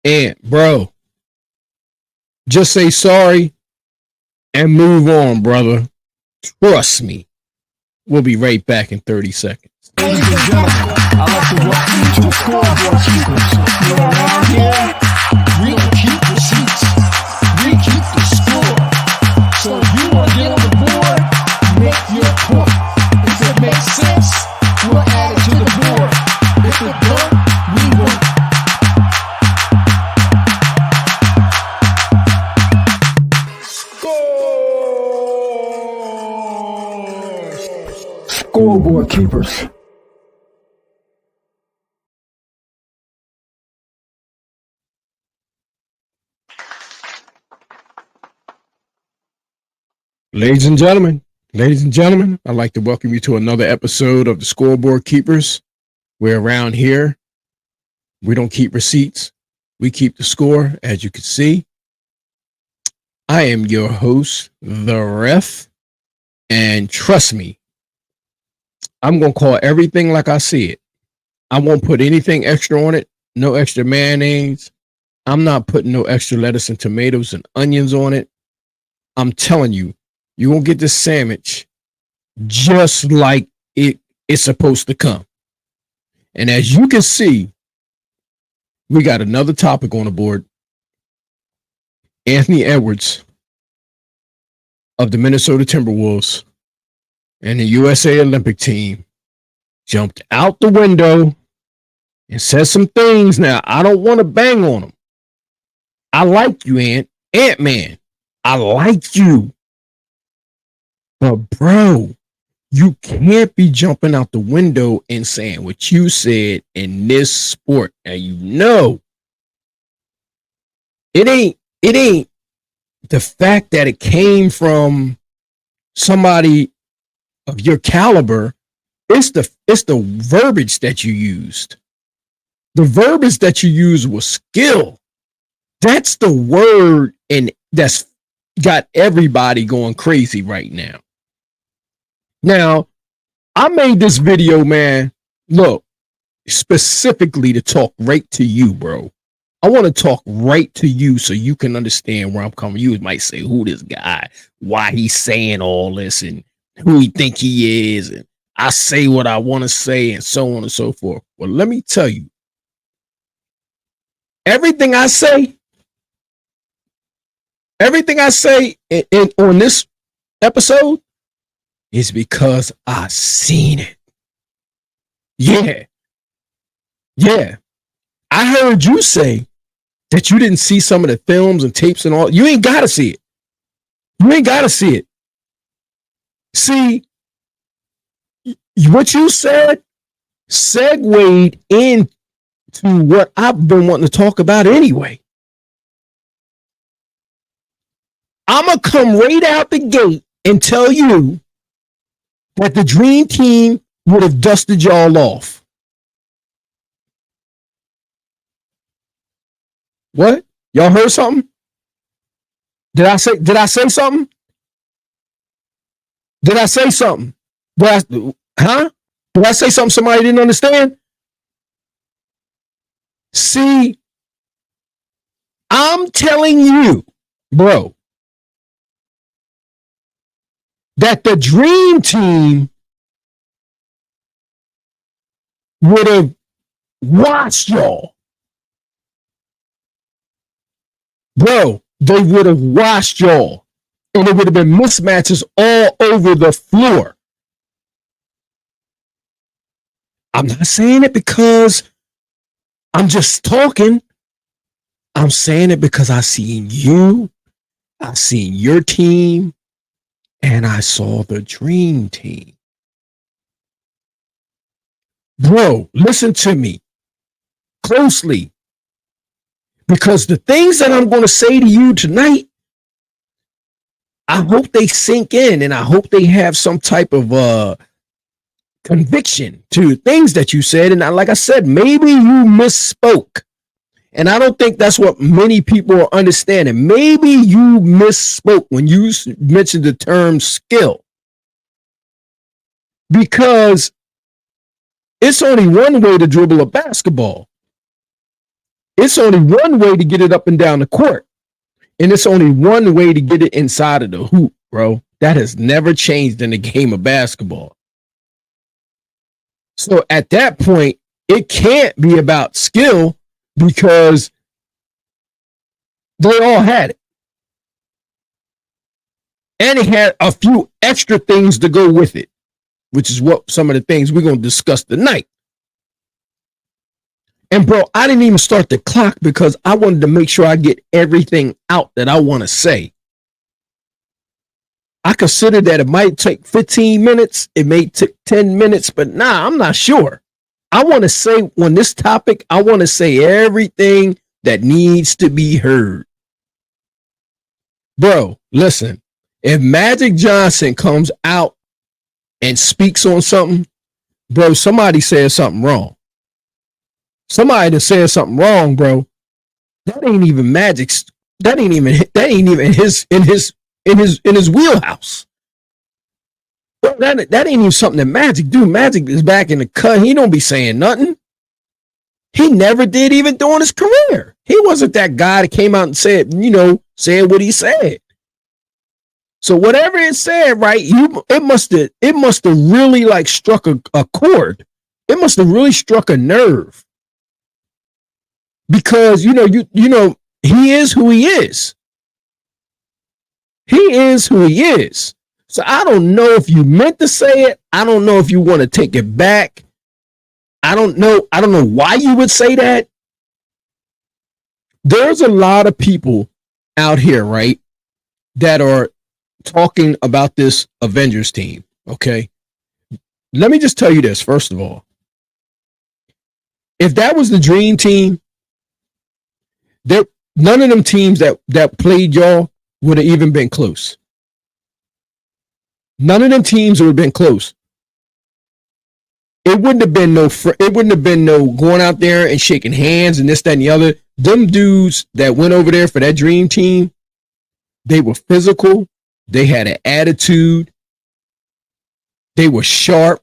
And bro, just say sorry and move on, brother. Trust me. We'll be right back in 30 seconds. Ladies and gentlemen, I'd like to welcome you to the Scoreboard Keepers. You're around here, we keep the seats. We keep the score. So if you want to get on the board, make your point. If it makes sense, we'll add it to the board. If it don't, we won't. Scoreboard Keepers. Ladies and gentlemen, I'd like to welcome you to another episode of the Scoreboard Keepers. We're around here. We don't keep receipts. We keep the score, as you can see. I am your host, The Ref. And trust me, I'm going to call everything like I see it. I won't put anything extra on it. No extra mayonnaise. I'm not putting no extra lettuce and tomatoes and onions on it. I'm telling you, you're going to get this sandwich just like it's supposed to come. And as you can see, we got another topic on the board. Anthony Edwards of the Minnesota Timberwolves and the USA Olympic team jumped out the window and said some things. Now, I don't want to bang on him. I like you, Ant-Man. I like you. But, bro, you can't be jumping out the window and saying what you said in this sport. And you know, it ain't the fact that it came from somebody of your caliber. It's the verbiage that you used. The verbiage that you used was skill. That's the word, and that's got everybody going crazy right now. Now, I made this video, man, look, specifically to talk right to you, bro. I want to talk right to you so you can understand where I'm coming. You might say, who this guy, why he's saying all this, and who he think he is, and I say what I want to say, and so on and so forth. Well, let me tell you, everything I say on this episode is because I seen it. Yeah. I heard you say that you didn't see some of the films and tapes and all. You ain't got to see it. See, what you said segued into what I've been wanting to talk about anyway. I'm going to come right out the gate and tell you that the Dream Team would have dusted y'all off. What? Y'all heard something? Did I say something? Did I say something? Did I say something somebody didn't understand? See, I'm telling you, bro, that the Dream Team would have watched y'all. Bro, they would have watched y'all. And it would have been mismatches all over the floor. I'm not saying it because I'm just talking. I'm saying it because I seen you. I seen your team. And I saw the Dream Team. Bro, listen to me closely. Because the things that I'm going to say to you tonight, I hope they sink in, and I hope they have some type of conviction to things that you said. And like I said, maybe you misspoke. And I don't think that's what many people are understanding. Maybe you misspoke when you mentioned the term skill. Because it's only one way to dribble a basketball. It's only one way to get it up and down the court. And it's only one way to get it inside of the hoop, bro. That has never changed in the game of basketball. So at that point, it can't be about skill because they all had it. And it had a few extra things to go with it, which is what some of the things we're going to discuss tonight. And bro, I didn't even start the clock because I wanted to make sure I get everything out that I want to say. I consider that it might take 15 minutes. It may take 10 minutes, but I'm not sure. I want to say on this topic, I want to say everything that needs to be heard. Bro, listen, if Magic Johnson comes out and speaks on something, bro, somebody says something wrong. Somebody that says something wrong, bro. That ain't even Magic's. That ain't even in his wheelhouse. Bro, that ain't even something that Magic do. Magic is back in the cut. He don't be saying nothing. He never did even during his career. He wasn't that guy that came out and said what he said. So whatever it said, right? It must have really like struck a chord. It must have really struck a nerve. Because he is who he is. He is who he is. So I don't know if you meant to say it. I don't know if you want to take it back. I don't know why you would say that. There's a lot of people out here, right, that are talking about this Avengers team. Okay. Let me just tell you this, first of all. If that was the dream team, none of them teams that played y'all would have even been close. None of them teams would have been close. It wouldn't have been no going out there and shaking hands and this, that, and the other. Them dudes that went over there for that dream team, they were physical. They had an attitude. They were sharp.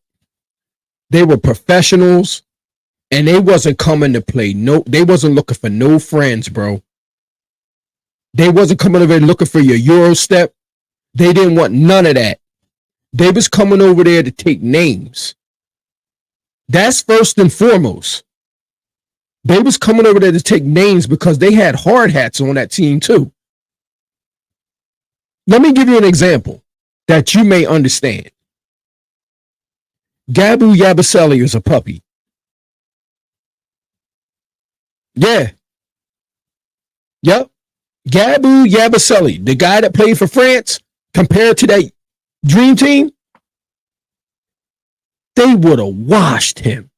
They were professionals. And they wasn't coming to play. They wasn't looking for no friends, bro. They wasn't coming over there looking for your Euro step. They didn't want none of that. They was coming over there to take names. That's first and foremost. They was coming over there to take names because they had hard hats on that team too. Let me give you an example that you may understand. Gabu Yabusele is a puppy. Yeah. Yep. Gabu Yabusele, the guy that played for France, compared to that dream team, they would have washed him.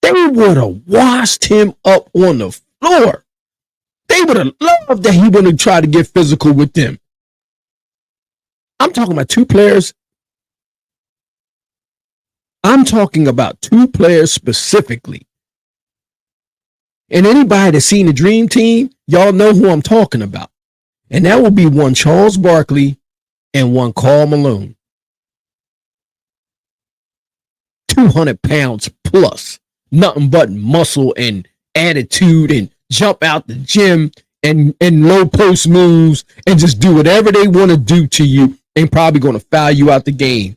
They would have washed him up on the floor. They would have loved that he would have tried to get physical with them. I'm talking about two players. I'm talking about two players specifically. And anybody that's seen the dream team, y'all know who I'm talking about. And that will be one Charles Barkley and one Karl Malone. 200 pounds plus. Nothing but muscle and attitude and jump out the gym and low post moves and just do whatever they want to do to you and probably going to foul you out the game.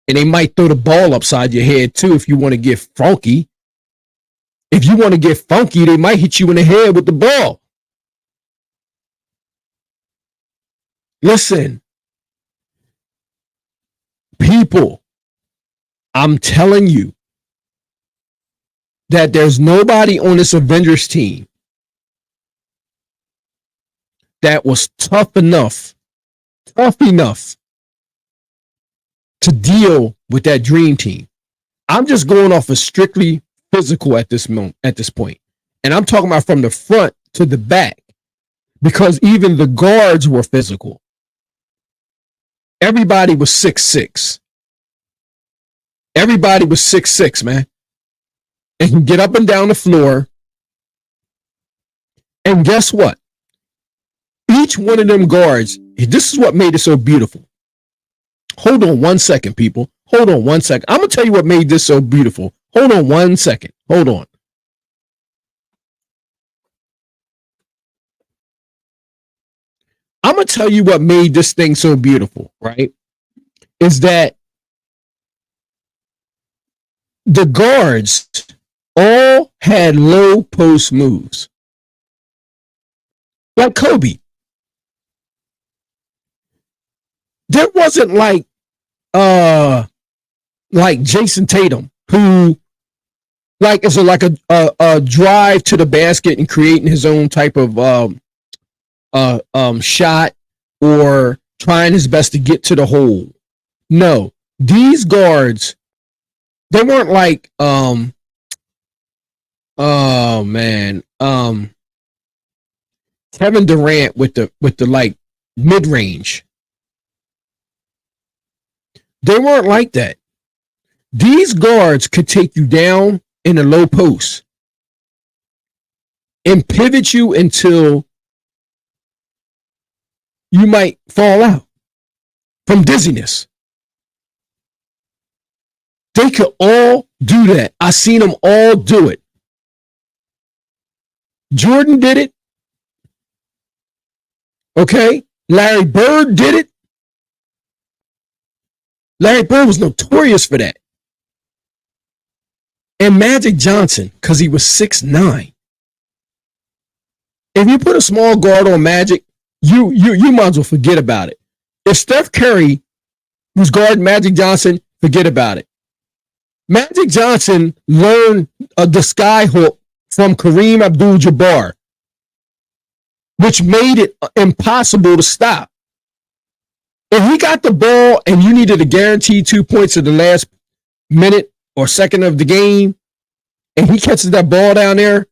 And they might throw the ball upside your head too if you want to get funky. If you want to get funky, they might hit you in the head with the ball. Listen, people, I'm telling you that there's nobody on this Avengers team that was tough enough to deal with that dream team. I'm just going off of strictly physical at this point. And I'm talking about from the front to the back because even the guards were physical. Everybody was 6'6". Everybody was 6'6", man. And can get up and down the floor. And guess what? Each one of them guards, this is what made it so beautiful. Hold on 1 second, people. Hold on 1 second. I'm going to tell you what made this so beautiful. Hold on 1 second. Hold on. I'm going to tell you what made this thing so beautiful, right? Is that the guards all had low post moves. Like Kobe. There wasn't like Jason Tatum, who like is a drive to the basket and creating his own type of shot, or trying his best to get to the hole. No, these guards, they weren't like Kevin Durant with the like mid range. They weren't like that. These guards could take you down in a low post and pivot you until you might fall out from dizziness. They could all do that. I seen them all do it. Jordan did it. Okay? Larry Bird did it. Larry Bird was notorious for that. And Magic Johnson, because he was 6'9". If you put a small guard on Magic, you might as well forget about it. If Steph Curry was guarding Magic Johnson, forget about it. Magic Johnson learned the sky hook from Kareem Abdul-Jabbar, which made it impossible to stop. If he got the ball and you needed a guaranteed 2 points in the last minute or second of the game, and he catches that ball down there,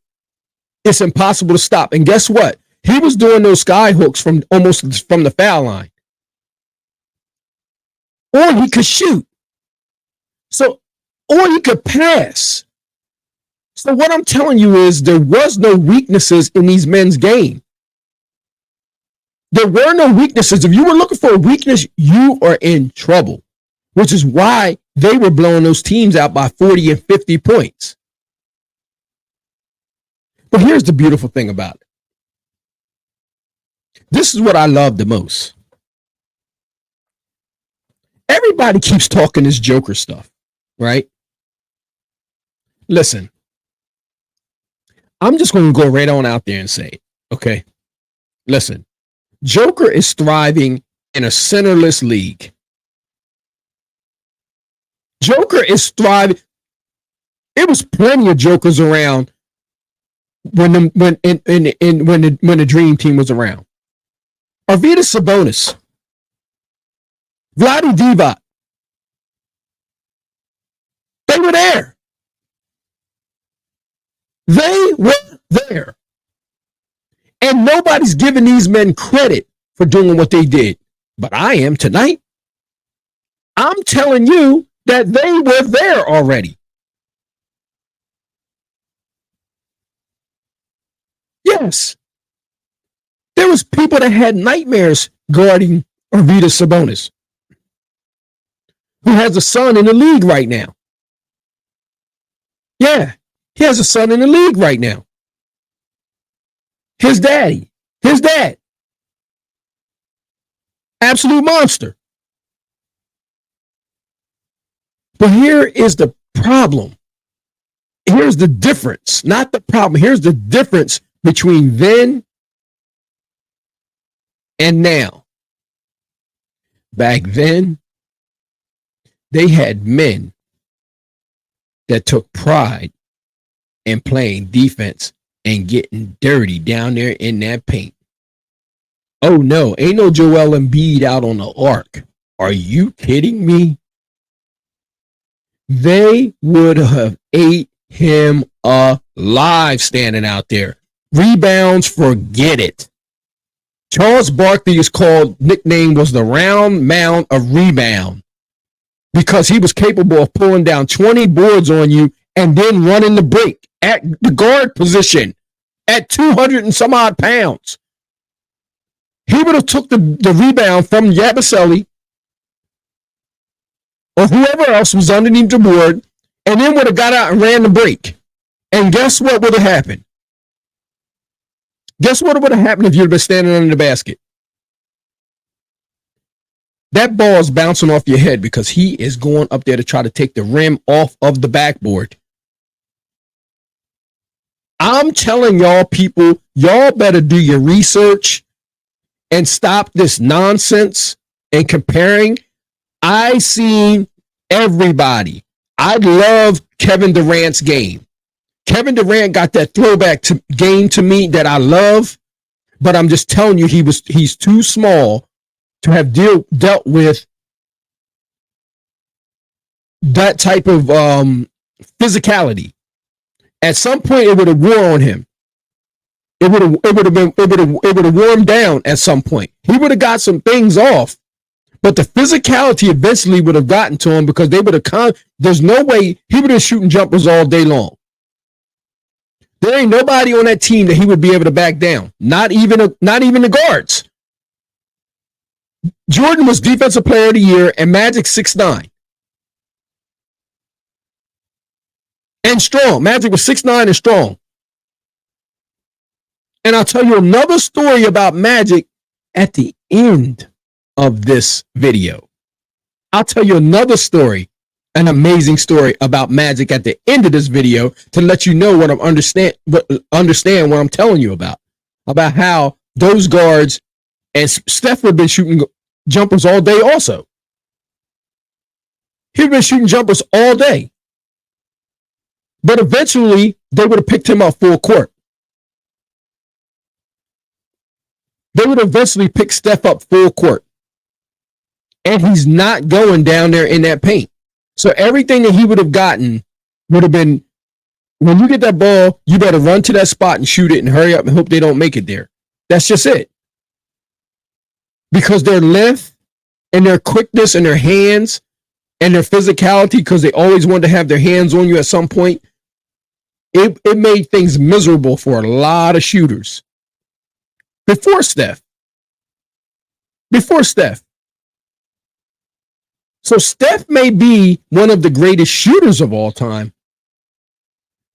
it's impossible to stop. And guess what? He was doing those sky hooks from almost from the foul line. Or he could shoot. Or he could pass. So what I'm telling you is there was no weaknesses in these men's game. There were no weaknesses. If you were looking for a weakness, you are in trouble, which is why they were blowing those teams out by 40 and 50 points. But here's the beautiful thing about it. This is what I love the most. Everybody keeps talking this Joker stuff, right? Listen, I'm just going to go right on out there and say it, okay? Listen, Joker is thriving in a centerless league. Joker is thriving. It was plenty of Jokers around when the Dream Team was around. Arvydas Sabonis, Vlade Divac, they were there. They were there. And nobody's giving these men credit for doing what they did. But I am tonight. I'm telling you that they were there already. Yes. There was people that had nightmares guarding Arvydas Sabonis, who has a son in the league right now. Yeah, he has a son in the league right now. His dad. Absolute monster. But here is the problem. Here's the difference. Not the problem. Here's the difference between then and now. Back then, they had men that took pride in playing defense and getting dirty down there in that paint. Oh no, ain't no Joel Embiid out on the arc. Are you kidding me? They would have ate him alive standing out there. Rebounds, forget it. Charles Barkley is nickname was the round mound of rebound, because he was capable of pulling down 20 boards on you and then running the break at the guard position at 200 and some odd pounds. He would have took the rebound from Yabusele or whoever else was underneath the board, and then would have got out and ran the break. And guess what would have happened? Guess what would have happened if you'd been standing under the basket? that ball is bouncing off your head because he is going up there to try to take the rim off of the backboard. I'm telling y'all people, y'all better do your research and stop this nonsense and comparing. I seen everybody. I love Kevin Durant's game. Kevin Durant got that throwback game to me that I love, but I'm just telling you, he's too small to have dealt with that type of physicality. At some point, it would have wore on him. It would have worn down at some point. He would have got some things off, but the physicality eventually would have gotten to him because they would have there's no way he would have shooting jumpers all day long. There ain't nobody on that team that he would be able to back down. Not even the guards. Jordan was Defensive Player of the Year and Magic 6'9". And strong. Magic was 6'9" and strong. And I'll tell you another story about Magic at the end of this video. I'll tell you another story, an amazing story about Magic at the end of this video to let you know what I'm understand what I'm telling you about how those guards and Steph would have been shooting jumpers all day also. He'd been shooting jumpers all day. But eventually, they would have picked him up full court. They would eventually pick Steph up full court. And he's not going down there in that paint. So everything that he would have gotten would have been, when you get that ball, you better run to that spot and shoot it and hurry up and hope they don't make it there. That's just it. Because their length and their quickness and their hands and their physicality, because they always wanted to have their hands on you at some point, it made things miserable for a lot of shooters. Before Steph. So Steph may be one of the greatest shooters of all time.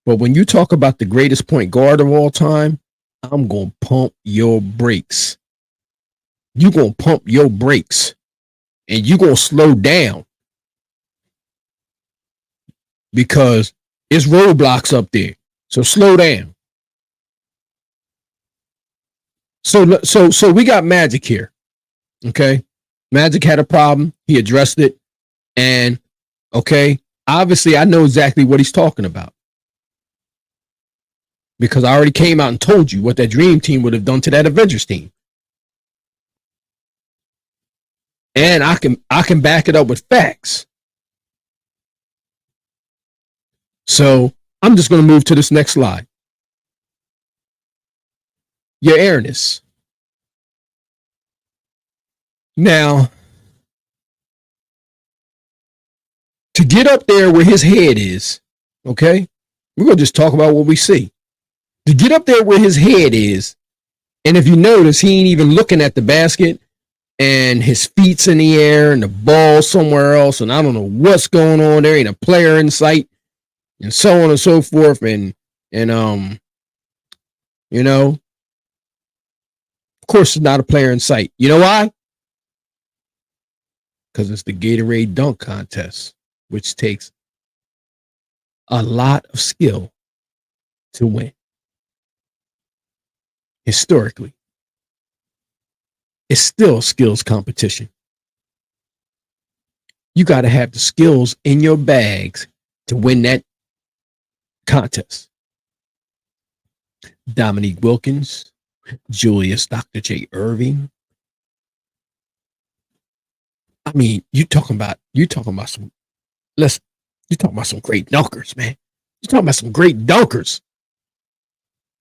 But when you talk about the greatest point guard of all time, I'm going to pump your brakes. You're going to pump your brakes. And you're going to slow down. Because it's roadblocks up there. So slow down. So we got Magic here. Okay. Magic had a problem. He addressed it. And okay, obviously I know exactly what he's talking about. Because I already came out and told you what that Dream Team would have done to that Avengers team. And I can back it up with facts. So I'm just going to move to this next slide. Your airness. Now, to get up there where his head is, okay, we're going to just talk about what we see. To get up there where his head is, and if you notice, he ain't even looking at the basket, and his feet's in the air, and the ball's somewhere else, and I don't know what's going on. There ain't a player in sight. And so on and so forth, and you know, of course, it's not a player in sight. You know why? Because it's the Gatorade Dunk Contest, which takes a lot of skill to win. Historically, it's still a skills competition. You got to have the skills in your bags to win that contest. Dominique Wilkins, Julius Dr. J. Irving. I mean, you're talking about some great dunkers, man. You're talking about some great dunkers.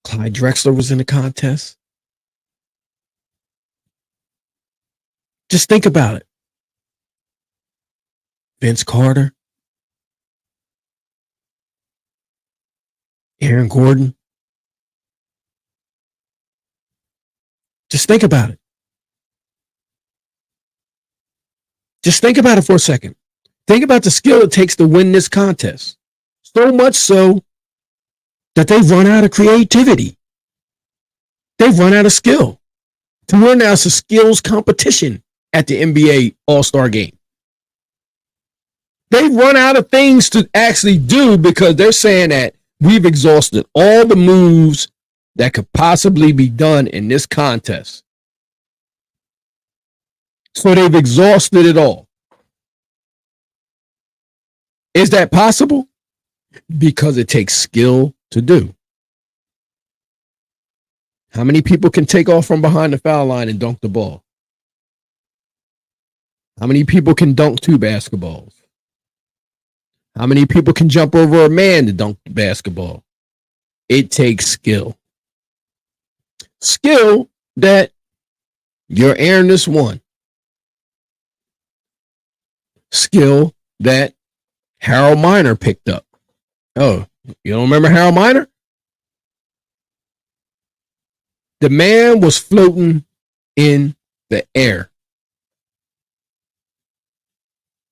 Clyde Drexler was in the contest. Just think about it. Vince Carter. Aaron Gordon. Just think about it. Just think about it for a second. Think about the skill it takes to win this contest. So much so that they've run out of creativity. They've run out of skill. To win now, it's a skills competition at the NBA All-Star game. They run out of things to actually do because they're saying that we've exhausted all the moves that could possibly be done in this contest. So they've exhausted it all. Is that possible? Because it takes skill to do. How many people can take off from behind the foul line and dunk the ball? How many people can dunk 2 basketballs? How many people can jump over a man to dunk the basketball? It takes skill. Skill that your airness won. Skill that Harold Miner picked up. Oh, you don't remember Harold Miner? The man was floating in the air.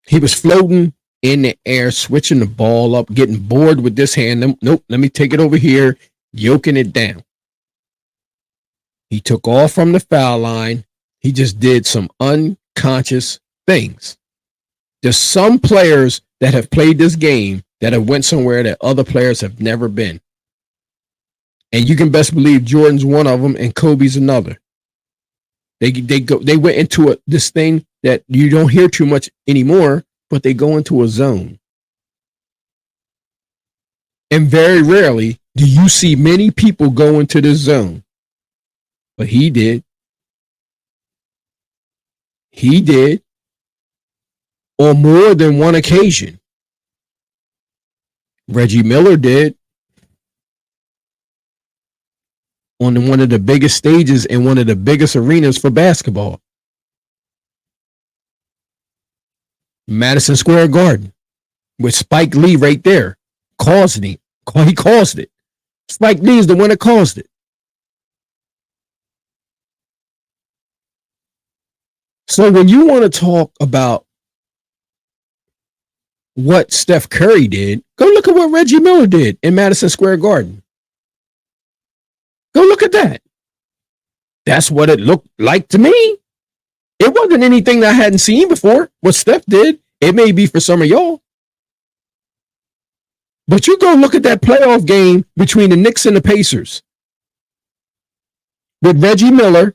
He was floating in the air, switching the ball up, getting bored with this hand. Nope, let me take it over here, yoking it down. He took off from the foul line. He just did some unconscious things. There's some players that have played this game that have went somewhere that other players have never been. And you can best believe Jordan's one of them and Kobe's another. They went into this thing that you don't hear too much anymore, but they go into a zone. And very rarely do you see many people go into this zone. But he did. He did. On more than one occasion. Reggie Miller did. On one of the biggest stages in one of the biggest arenas for basketball. Madison Square Garden. With Spike Lee right there. Caused it. He caused it. Spike Lee is the one that caused it. So when you want to talk about what Steph Curry did, go look at what Reggie Miller did in Madison Square Garden. Go look at that. That's what it looked like to me. It wasn't anything that I hadn't seen before. What Steph did, it may be for some of y'all. But you go look at that playoff game between the Knicks and the Pacers with Reggie Miller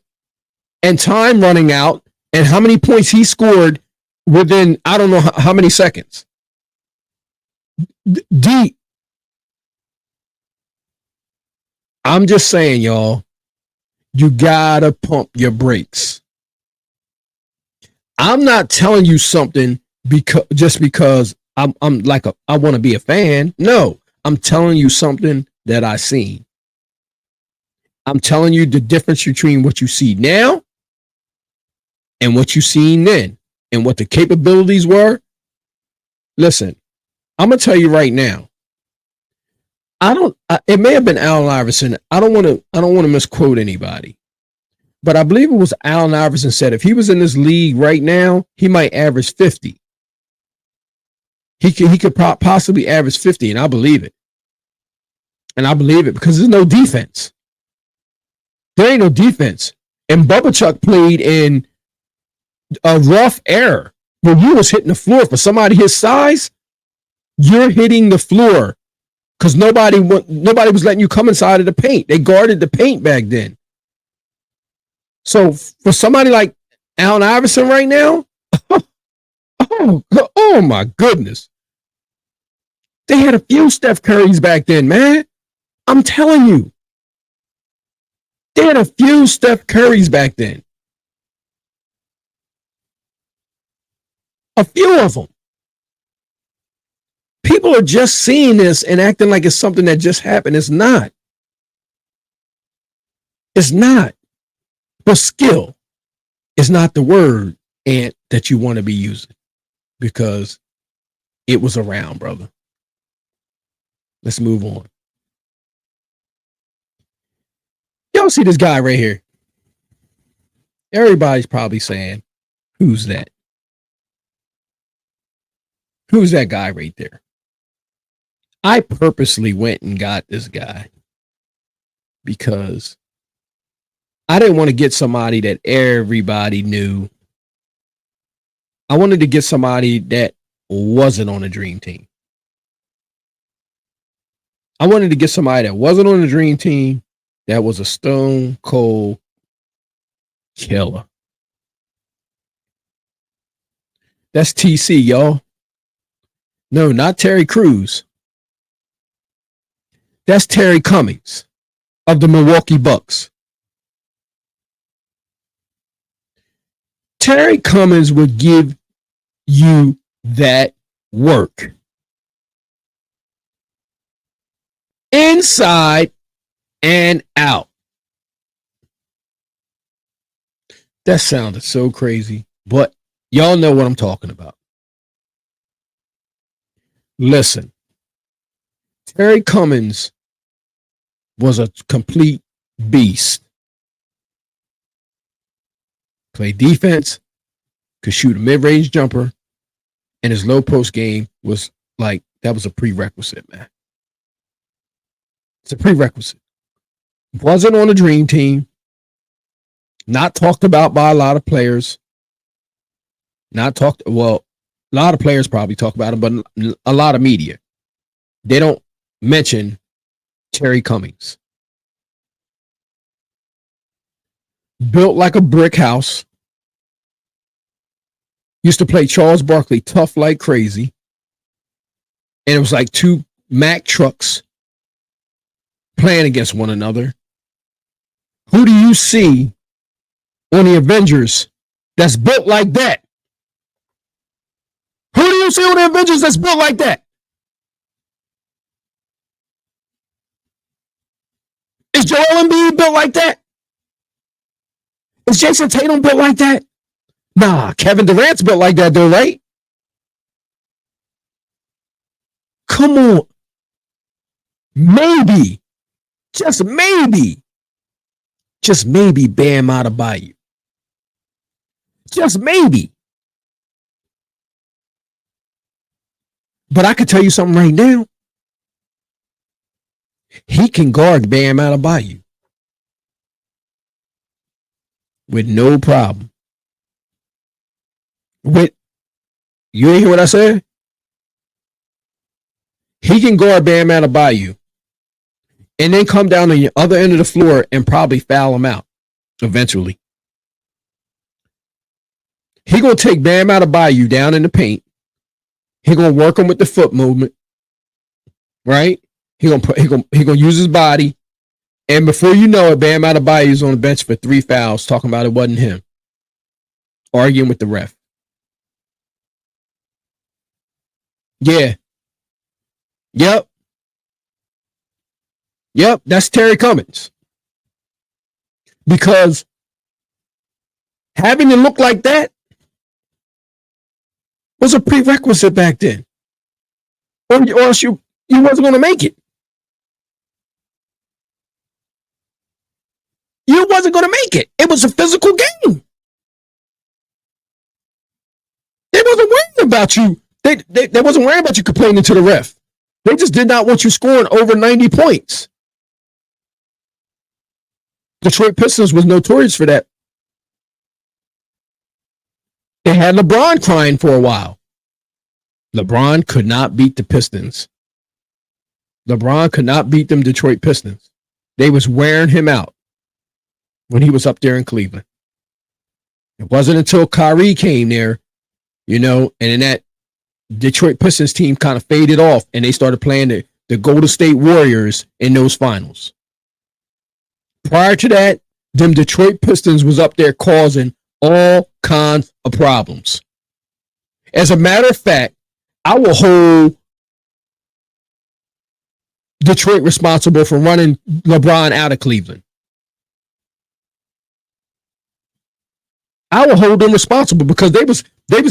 and time running out and how many points he scored within, I don't know how many seconds. Deep. I'm just saying, y'all, you gotta pump your brakes. I'm not telling you something because I want to be a fan. No, I'm telling you something that I seen. I'm telling you the difference between what you see now and what you seen then and what the capabilities were. Listen, I'm gonna tell you right now. It may have been Allen Iverson. I don't want to misquote anybody, but I believe it was Allen Iverson said if he was in this league right now, he might average 50. He could possibly average 50, and I believe it. And I believe it because there's no defense. There ain't no defense. And Bubba Chuck played in a rough era where you was hitting the floor. For somebody his size, you're hitting the floor. Because nobody was letting you come inside of the paint. They guarded the paint back then. So for somebody like Allen Iverson right now, oh my goodness. They had a few Steph Currys back then, man. I'm telling you. They had a few Steph Currys back then. A few of them. People are just seeing this and acting like it's something that just happened. It's not. It's not. But skill is not the word that you want to be using because it was around, brother. Let's move on. Y'all see this guy right here? Everybody's probably saying, who's that? Who's that guy right there? I purposely went and got this guy because I didn't want to get somebody that everybody knew I wanted to get somebody that wasn't on the dream team. I wanted to get somebody that wasn't on the dream team that was a stone cold killer. That's TC, y'all. No, not Terry Crews. That's Terry Cummings of the Milwaukee Bucks. Terry Cummings would give you that work. Inside and out. That sounded so crazy, but y'all know what I'm talking about. Listen, Terry Cummings was a complete beast. Played defense, could shoot a mid-range jumper, and his low post game was like, that was a prerequisite, man. It's a prerequisite. Wasn't on the dream team. Not talked about by a lot of players. Well, a lot of players probably talk about him, but a lot of media. They don't mention Terry Cummings. Built like a brick house. Used to play Charles Barkley tough like crazy. And it was like two Mack trucks playing against one another. Who do you see on the Avengers that's built like that? Who do you see on the Avengers that's built like that? Is Joel Embiid built like that? Is Jason Tatum built like that? Nah, Kevin Durant's built like that though, right? Come on. Maybe, just maybe Bam Adebayo. Just maybe. But I can tell you something right now. He can guard Bam Adebayo with no problem. You ain't hear what I said? He can guard Bam Adebayo and then come down to the other end of the floor and probably foul him out eventually. He gonna take Bam Adebayo down in the paint. He gonna work him with the foot movement, right? He gonna use his body, and before you know it, Bam Adebayo is on the bench for 3 fouls, talking about it wasn't him, arguing with the ref. Yeah. Yep, that's Terry Cummings. Because having to look like that was a prerequisite back then. Or else you wasn't going to make it. You wasn't going to make it. It was a physical game. They wasn't worrying about you. They wasn't worrying about you complaining to the ref. They just did not want you scoring over 90 points. Detroit Pistons was notorious for that. They had LeBron crying for a while. LeBron could not beat the Pistons. LeBron could not beat them Detroit Pistons. They was wearing him out when he was up there in Cleveland. It wasn't until Kyrie came there, and then that Detroit Pistons team kind of faded off and they started playing the Golden State Warriors in those finals. Prior to that, them Detroit Pistons was up there causing all kinds of problems. As a matter of fact, I will hold Detroit responsible for running LeBron out of Cleveland. I will hold them responsible because they was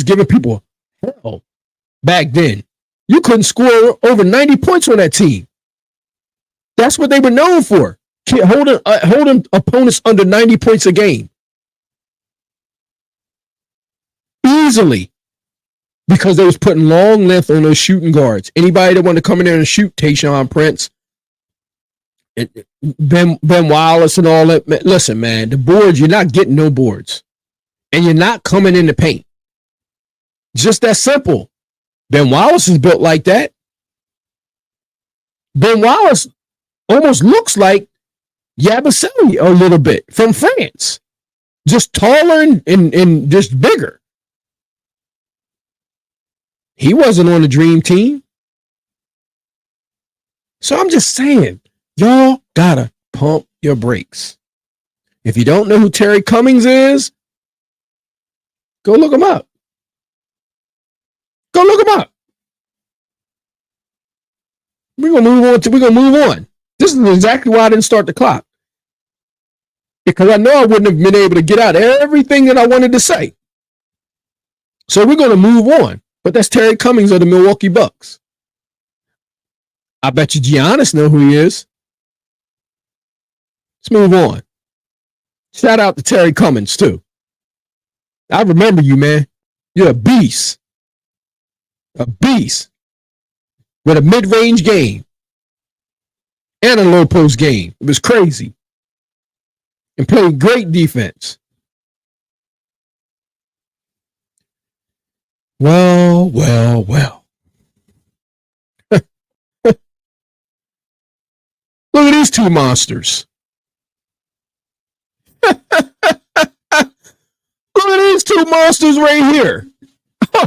giving people hell back then. You couldn't score over 90 points on that team. That's what they were known for. Holding opponents under 90 points a game. Easily. Because they was putting long length on those shooting guards. Anybody that wanted to come in there and shoot, Tayshaun Prince, Ben Wallace and all that. Listen, man, the boards, you're not getting no boards. And you're not coming in the paint. Just that simple. Ben Wallace is built like that. Ben Wallace almost looks like Yabusele a little bit from France. Just taller and just bigger. He wasn't on the dream team. So I'm just saying, y'all gotta pump your brakes. If you don't know who Terry Cummings is, go look him up. Go look him up. We're gonna move on. This is exactly why I didn't start the clock. Because I know I wouldn't have been able to get out everything that I wanted to say. So we're gonna move on. But that's Terry Cummings of the Milwaukee Bucks. I bet you Giannis know who he is. Let's move on. Shout out to Terry Cummings, too. I remember you, man. You're a beast. A beast. With a mid-range game. And a low post game. It was crazy. And played great defense. Well. Look at these two monsters. Look at these two monsters right here.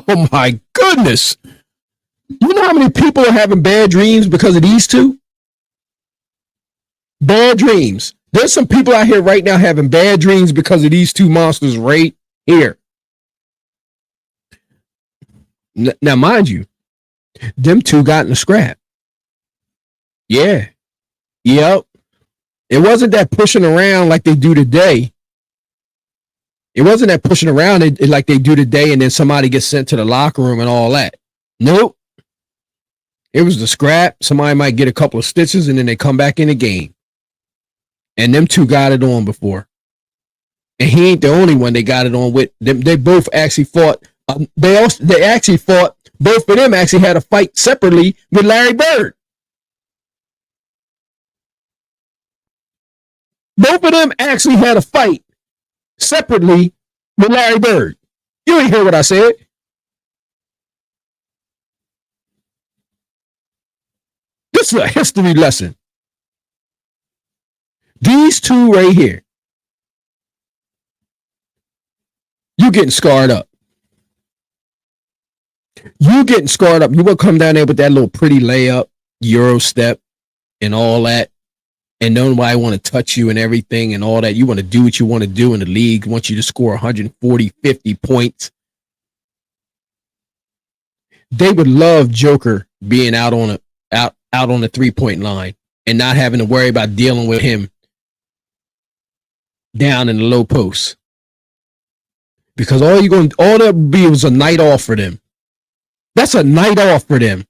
Oh my goodness. You know how many people are having bad dreams because of these two? Bad dreams. There's some people out here right now having bad dreams because of these two monsters right here. Now, mind you, them two got in a scrap. Yeah. Yep. It wasn't that pushing around like they do today. It wasn't that pushing around like they do today and then somebody gets sent to the locker room and all that. Nope. It was the scrap. Somebody might get a couple of stitches and then they come back in the game. And them two got it on before. And he ain't the only one they got it on with. They both actually fought. They actually fought. Both of them actually had a fight separately with Larry Bird. Both of them actually had a fight separately with Larry Bird. You ain't hear what I said. This is a history lesson. These two right here, you getting scarred up. You getting scarred up. You will come down there with that little pretty layup, Euro step, and all that. And nobody want to touch you and everything and all that. You want to do what you want to do in the league. Want you to score 140, 50 points. They would love Joker being out on the 3-point line and not having to worry about dealing with him down in the low post. Because all that would be was a night off for them. That's a night off for them.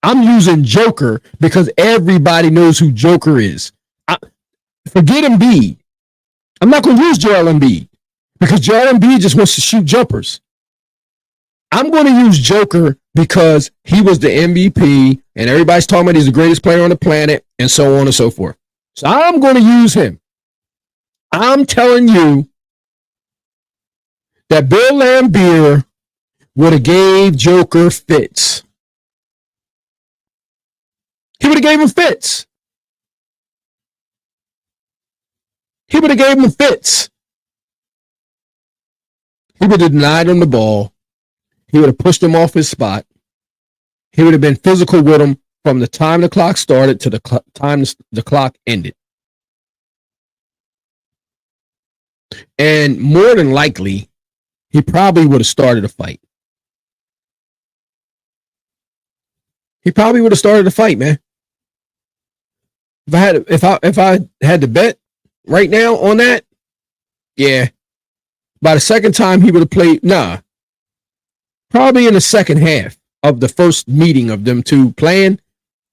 I'm using Joker because everybody knows who Joker is. Forget Embiid. I'm not going to use Joel Embiid because Joel Embiid just wants to shoot jumpers. I'm going to use Joker because he was the MVP and everybody's talking about he's the greatest player on the planet and so on and so forth. So I'm going to use him. I'm telling you that Bill Laimbeer would have gave Joker fits. He would have gave him fits. He would have gave him fits. He would have denied him the ball. He would have pushed him off his spot. He would have been physical with him from the time the clock started to the time the clock ended. And more than likely, he probably would have started a fight. He probably would have started a fight, man. If I had to bet right now on that, yeah. By the second time he would have played, probably in the second half of the first meeting of them two playing,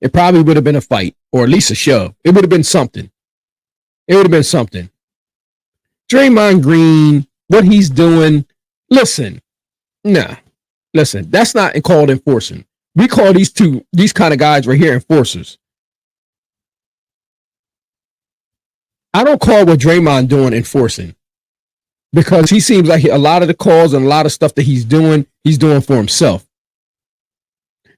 it probably would have been a fight or at least a shove. It would have been something. Draymond Green, what he's doing, listen, that's not called enforcing. We call these kind of guys right here enforcers. I don't call what Draymond doing enforcing because he seems like a lot of the calls and a lot of stuff that he's doing, he's doing for himself.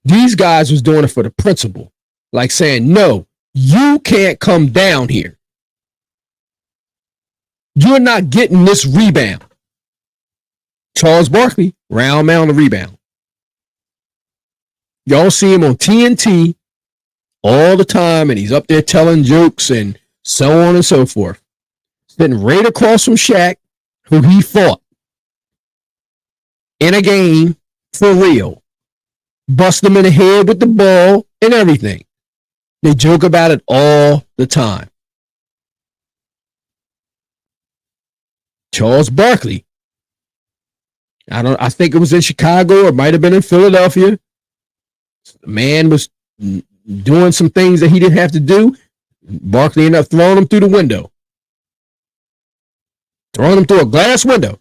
These guys was doing it for the principal, like saying, no, you can't come down here. You're not getting this rebound. Charles Barkley, round mound of rebound. Y'all see him on TNT all the time, and he's up there telling jokes and so on and so forth. Sitting right across from Shaq, who he fought in a game for real. Bust him in the head with the ball and everything. They joke about it all the time. Charles Barkley. I think it was in Chicago or it might have been in Philadelphia. The man was doing some things that he didn't have to do. Barkley ended up throwing him through the window. Throwing him through a glass window.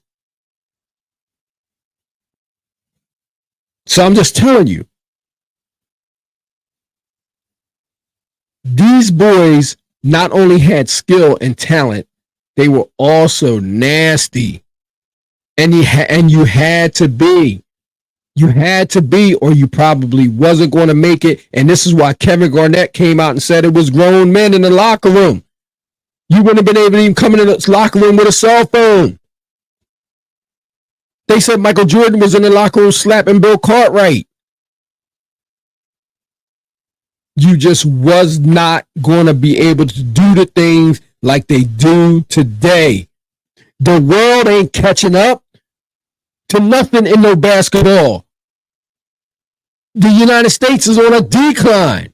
So I'm just telling you, these boys not only had skill and talent, they were also nasty. And you had to be. You had to be, or you probably wasn't going to make it. And this is why Kevin Garnett came out and said it was grown men in the locker room. You wouldn't have been able to even come into the locker room with a cell phone. They said Michael Jordan was in the locker room slapping Bill Cartwright. You just was not going to be able to do the things like they do today. The world ain't catching up to nothing in no basketball. The United States is on a decline.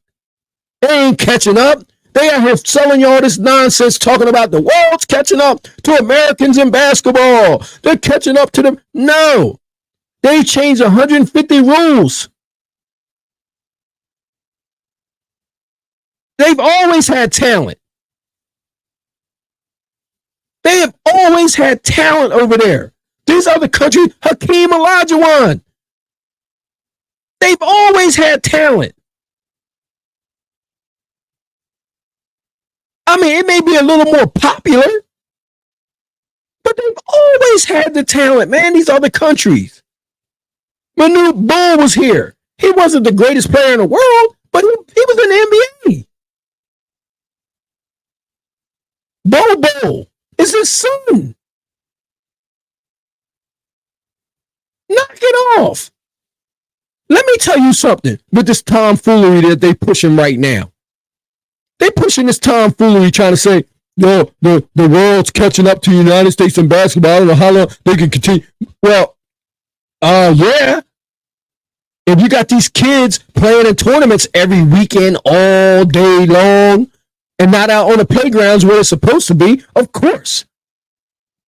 They ain't catching up. They out here selling you all this nonsense talking about the world's catching up to Americans in basketball. They're catching up to them. No. They changed 150 rules. They've always had talent. They have always had talent over there. These other countries, Hakeem Olajuwon. They've always had talent. I mean, it may be a little more popular, but they've always had the talent, man, these other countries. Manute Bol was here. He wasn't the greatest player in the world, but he was in the NBA. Bol is his son. Knock it off. Let me tell you something with this tomfoolery that they pushing right now. They pushing this tomfoolery trying to say, no, the world's catching up to the United States in basketball. I don't know how long they can continue. Well, yeah. If you got these kids playing in tournaments every weekend all day long and not out on the playgrounds where they're supposed to be, of course.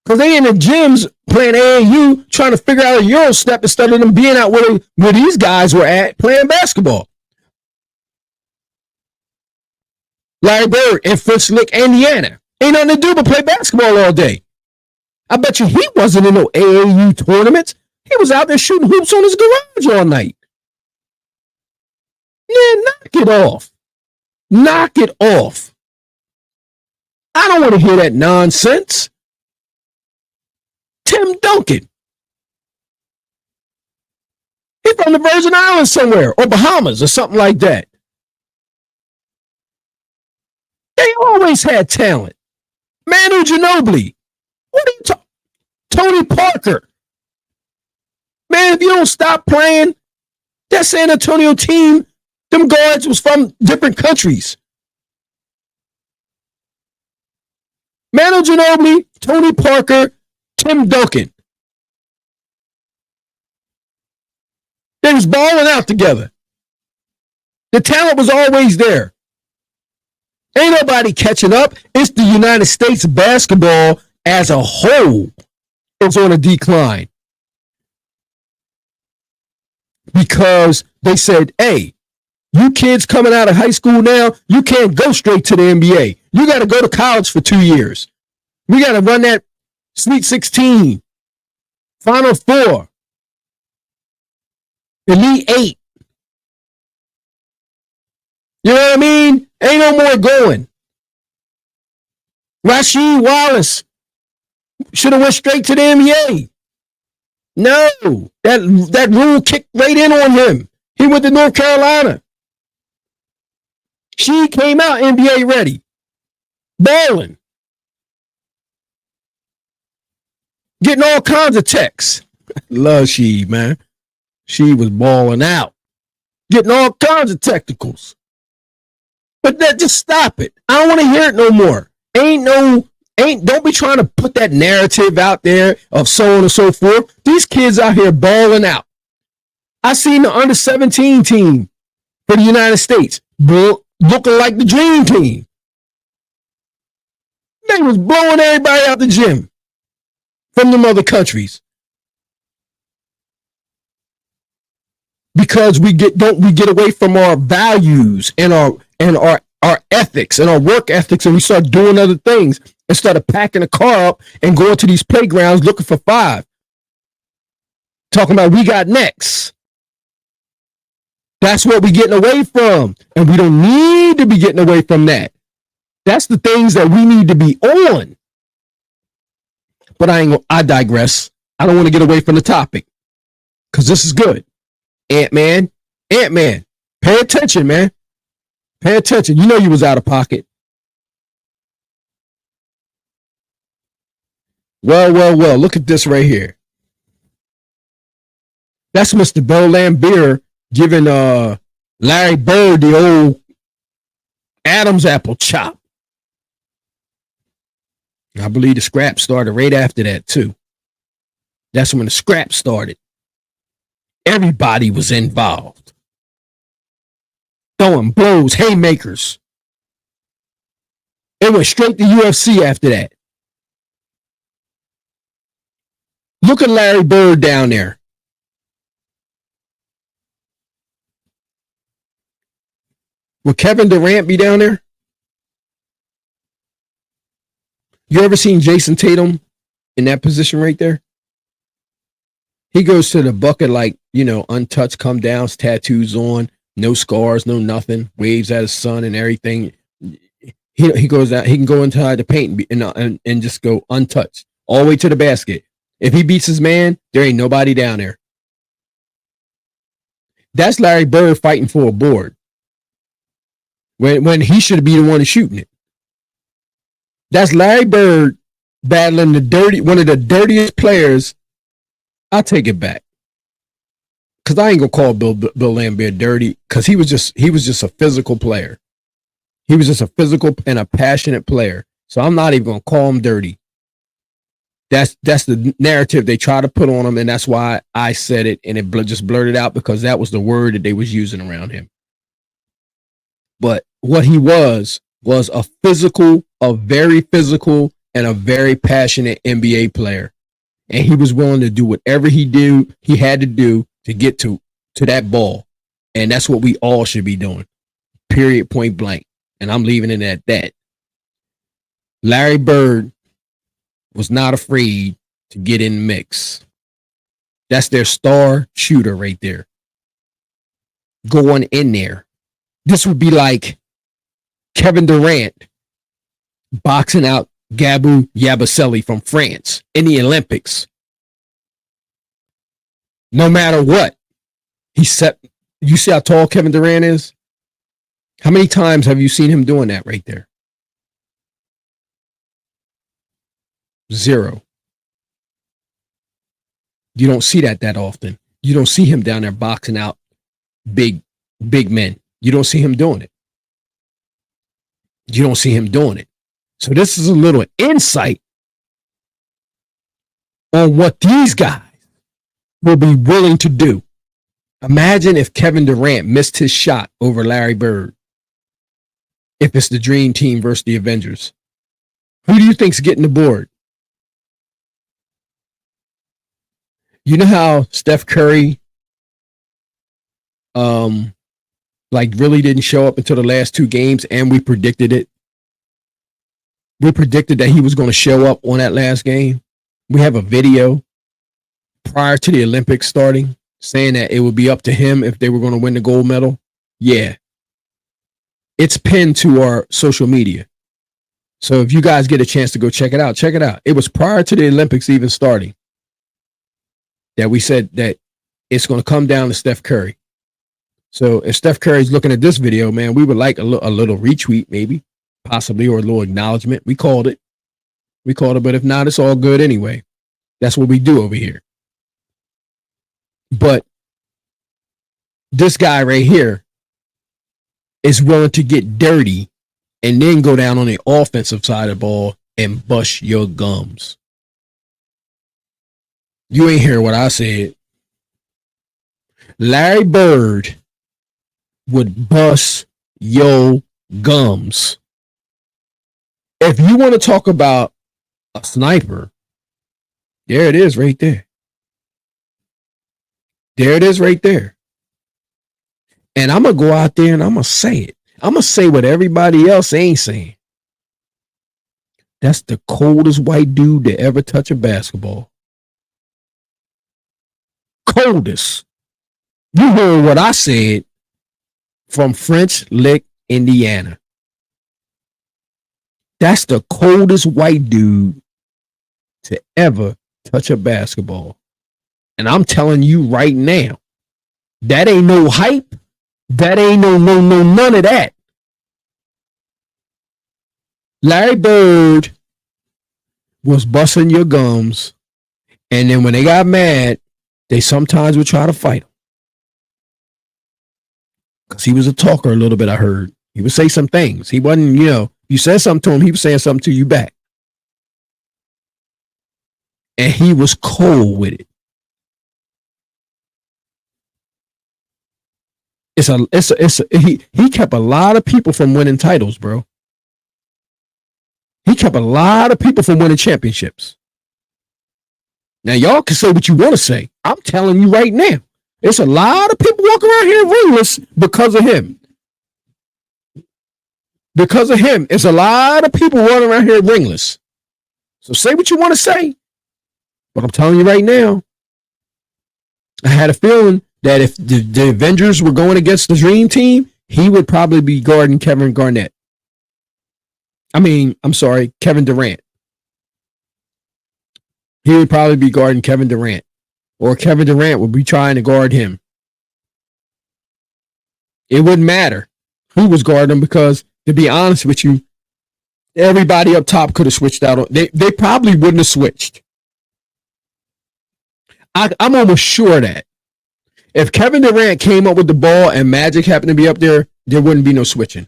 Because they in the gyms playing AAU trying to figure out a Euro step instead of them being out where these guys were at playing basketball. Larry Bird in French Lick, Indiana. Ain't nothing to do but play basketball all day. I bet you he wasn't in no AAU tournaments. He was out there shooting hoops on his garage all night. Yeah, knock it off. Knock it off. I don't want to hear that nonsense. Tim Duncan. He's from the Virgin Islands somewhere, or Bahamas, or something like that. They always had talent. Manu Ginobili. What are you talking? Tony Parker. Man, if you don't stop playing, that San Antonio team, them guards was from different countries. Manu Ginobili, Tony Parker, Tim Duncan. They was balling out together. The talent was always there. Ain't nobody catching up. It's the United States basketball as a whole is on a decline. Because they said, hey, you kids coming out of high school now, you can't go straight to the NBA. You got to go to college for 2 years. We got to run that Sweet 16, Final Four, Elite 8. You know what I mean? Ain't no more going. Rasheed Wallace should have went straight to the NBA. No, that rule kicked right in on him. He went to North Carolina. She came out NBA ready, balling, getting all kinds of texts. Love she, man. She was balling out, getting all kinds of technicals. But that just stop it. I don't want to hear it no more. Don't be trying to put that narrative out there of so on and so forth. These kids out here balling out. I seen the under 17 team for the United States looking like the dream team. They was blowing everybody out the gym from them other countries. Because we get away from our values and our ethics and our work ethics, and we start doing other things instead of packing a car up and going to these playgrounds looking for five. Talking about we got next. That's what we're getting away from. And we don't need to be getting away from that. That's the things that we need to be on. But I digress. I don't want to get away from the topic. Because this is good. Ant-Man. Pay attention, man. Pay attention. You know you was out of pocket. Well. Look at this right here. That's Mr. Bill Laimbeer giving Larry Bird the old Adam's apple chop. I believe the scrap started right after that, too. That's when the scrap started. Everybody was involved. Throwing blows, haymakers. It went straight to UFC after that. Look at Larry Bird down there. Will Kevin Durant be down there? You ever seen Jason Tatum in that position right there? He goes to the bucket like, untouched, come down, tattoos on, no scars, no nothing, waves at his son and everything. He goes out, he can go inside the paint and just go untouched, all the way to the basket. If he beats his man, there ain't nobody down there. That's Larry Bird fighting for a board. When he should be the one shooting it. That's Larry Bird battling one of the dirtiest players. I'll take it back. Because I ain't gonna call Bill Laimbeer dirty, because he was just a physical player. He was just a physical and a passionate player. So I'm not even gonna call him dirty. That's the narrative they try to put on him, and that's why I said it, and it just blurted out because that was the word that they was using around him. But what he was a very physical and a very passionate NBA player. And he was willing to do whatever he had to do to get to that ball. And that's what we all should be doing. Period, point blank. And I'm leaving it at that. Larry Bird was not afraid to get in the mix. That's their star shooter right there. Going in there. This would be like Kevin Durant boxing out Gabou Yabusele from France in the Olympics. No matter what, you see how tall Kevin Durant is? How many times have you seen him doing that right there? 0. You don't see that often. You don't see him down there boxing out big men. You don't see him doing it. You don't see him doing it. So this is a little insight on what these guys will be willing to do. Imagine if Kevin Durant missed his shot over Larry Bird. If it's the Dream Team versus the Avengers. Who do you think's getting the board? You know how Steph Curry really didn't show up until the last 2 games, and we predicted it. We predicted that he was going to show up on that last game. We have a video prior to the Olympics starting saying that it would be up to him if they were going to win the gold medal. Yeah. It's pinned to our social media. So if you guys get a chance to go check it out, check it out. It was prior to the Olympics even starting. that we said that it's going to come down to Steph Curry. So if Steph Curry's looking at this video, man, we would like a little retweet, maybe, possibly, or a little acknowledgement. We called it, but if not, it's all good anyway. That's what we do over here. But this guy right here is willing to get dirty and then go down on the offensive side of the ball and bust your gums. You ain't hear what I said. Larry Bird would bust your gums. If you want to talk about a sniper, there it is right there. There it is right there. And I'm going to go out there and I'm going to say it. I'm going to say what everybody else ain't saying. That's the coldest white dude to ever touch a basketball. Coldest. You heard what I said from French Lick, Indiana. That's the coldest white dude to ever touch a basketball. And I'm telling you right now, that ain't no hype. That ain't no none of that. Larry Bird was busting your gums. And then when they got mad, they sometimes would try to fight him. Because he was a talker a little bit, I heard. He would say some things. He wasn't, you said something to him, he was saying something to you back. And he was cold with it. He kept a lot of people from winning titles, bro. He kept a lot of people from winning championships. Now, y'all can say what you want to say. I'm telling you right now. It's a lot of people walking around here ringless because of him. Because of him. It's a lot of people running around here ringless. So say what you want to say. But I'm telling you right now, I had a feeling that if the Avengers were going against the Dream Team, he would probably be guarding Kevin Durant. He would probably be guarding Kevin Durant. Or Kevin Durant would be trying to guard him. It wouldn't matter who was guarding him because, to be honest with you, everybody up top could have switched out. They probably wouldn't have switched. I'm almost sure that if Kevin Durant came up with the ball and Magic happened to be up there, there wouldn't be no switching.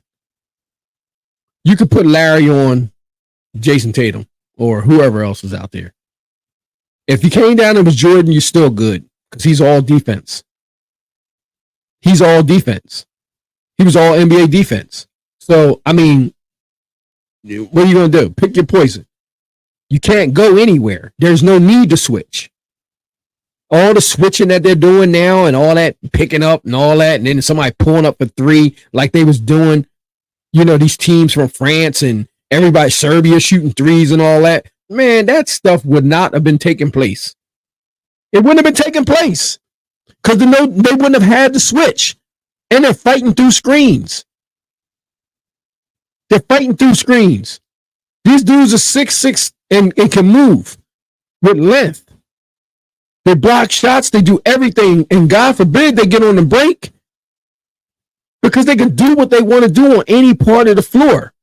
You could put Larry on Jason Tatum or whoever else is out there. If you came down and it was Jordan, you're still good because he's all defense. He's all defense. He was all NBA defense. So, I mean, what are you going to do? Pick your poison. You can't go anywhere. There's no need to switch. All the switching that they're doing now and all that picking up and all that, and then somebody pulling up for three like they was doing, these teams from France and everybody, Serbia shooting threes and all that. Man, that stuff would not have been taking place. It wouldn't have been taking place because they wouldn't have had to switch. And they're fighting through screens. They're fighting through screens. These dudes are 6'6" and can move with length. They block shots. They do everything. And God forbid they get on the break because they can do what they want to do on any part of the floor.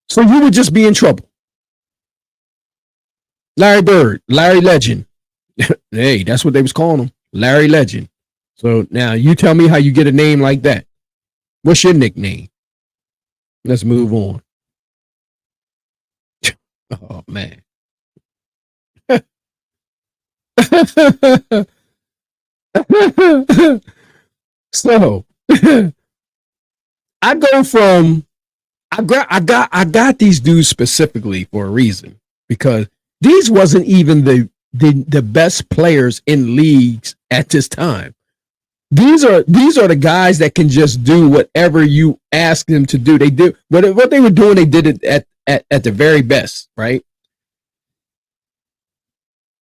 So you would just be in trouble. Larry Bird, Larry Legend. Hey, that's what they was calling him. Larry Legend. So now you tell me how you get a name like that. What's your nickname? Let's move on. Oh, man. So I go from I got these dudes specifically for a reason because these wasn't even the best players in leagues at this time. These are the guys that can just do whatever you ask them to do. They do what they were doing. They did it at the very best, right?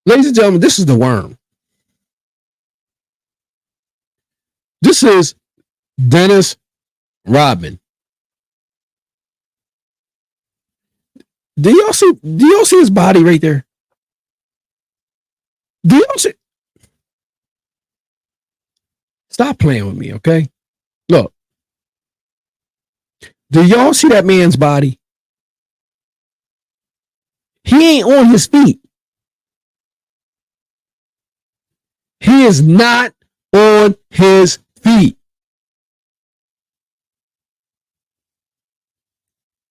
Ladies and gentlemen, this is the Worm. This is Dennis Rodman. Do y'all see his body right there? Do y'all see? Stop playing with me, okay? Look, do y'all see that man's body? He ain't on his feet. He is not on his feet.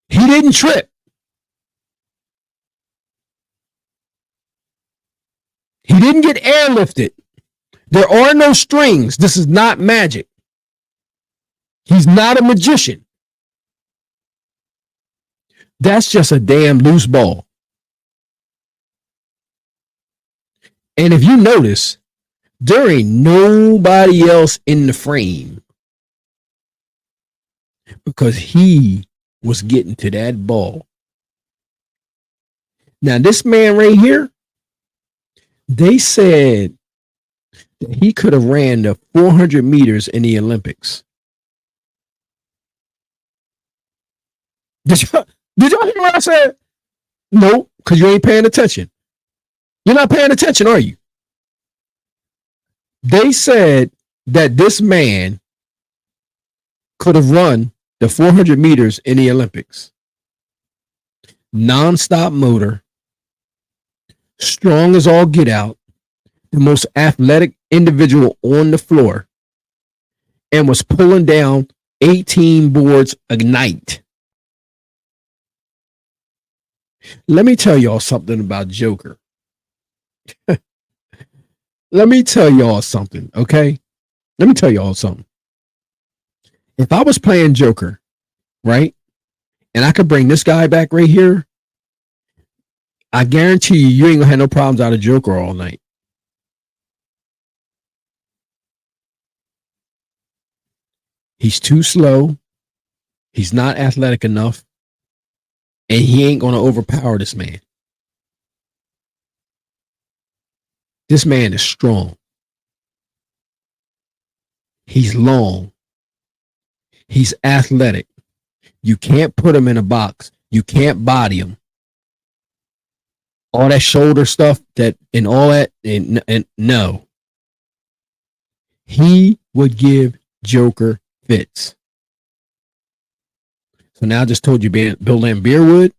He didn't trip. He didn't get airlifted. There are no strings. This is not magic. He's not a magician. That's just a damn loose ball. And if you notice, there ain't nobody else in the frame because he was getting to that ball. Now, this man right here, they said that he could have ran the 400 meters in the Olympics. Did y'all hear what I said? No, because you ain't paying attention. You're not paying attention, are you? They said that this man could have run the 400 meters in the Olympics. Non-stop motor, strong as all get out, the most athletic individual on the floor, and was pulling down 18 boards a night. Let me tell y'all something about Joker. Let me tell y'all something, okay? Let me tell y'all something. If I was playing Joker, right, and I could bring this guy back right here, I guarantee you ain't gonna have no problems out of Joker all night. He's too slow. He's not athletic enough. And he ain't gonna overpower this man. This man is strong. He's long. He's athletic. You can't put him in a box. You can't body him. All that shoulder stuff and all that, and no. He would give Joker fits. So now I just told you Bill Laimbeer would,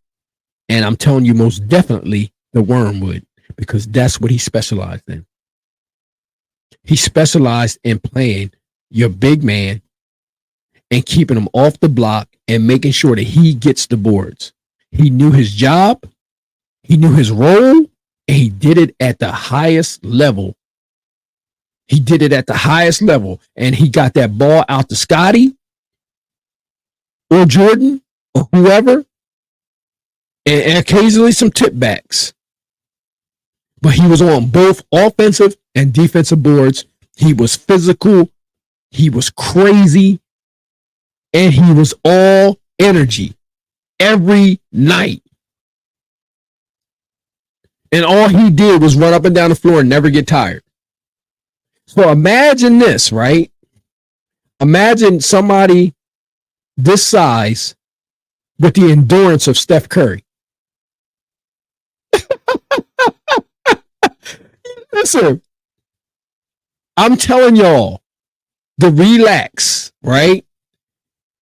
and I'm telling you most definitely the Worm would, because that's what he specialized in. He specialized in playing your big man and keeping him off the block and making sure that he gets the boards. He knew his job, he knew his role, and he did it at the highest level. He did it at the highest level, and he got that ball out to Scotty or Jordan or whoever, and occasionally some tip backs. But he was on both offensive and defensive boards. He was physical. He was crazy. And he was all energy every night. And all he did was run up and down the floor and never get tired. So imagine this, right? Imagine somebody this size with the endurance of Steph Curry. Listen, I'm telling y'all to relax, right?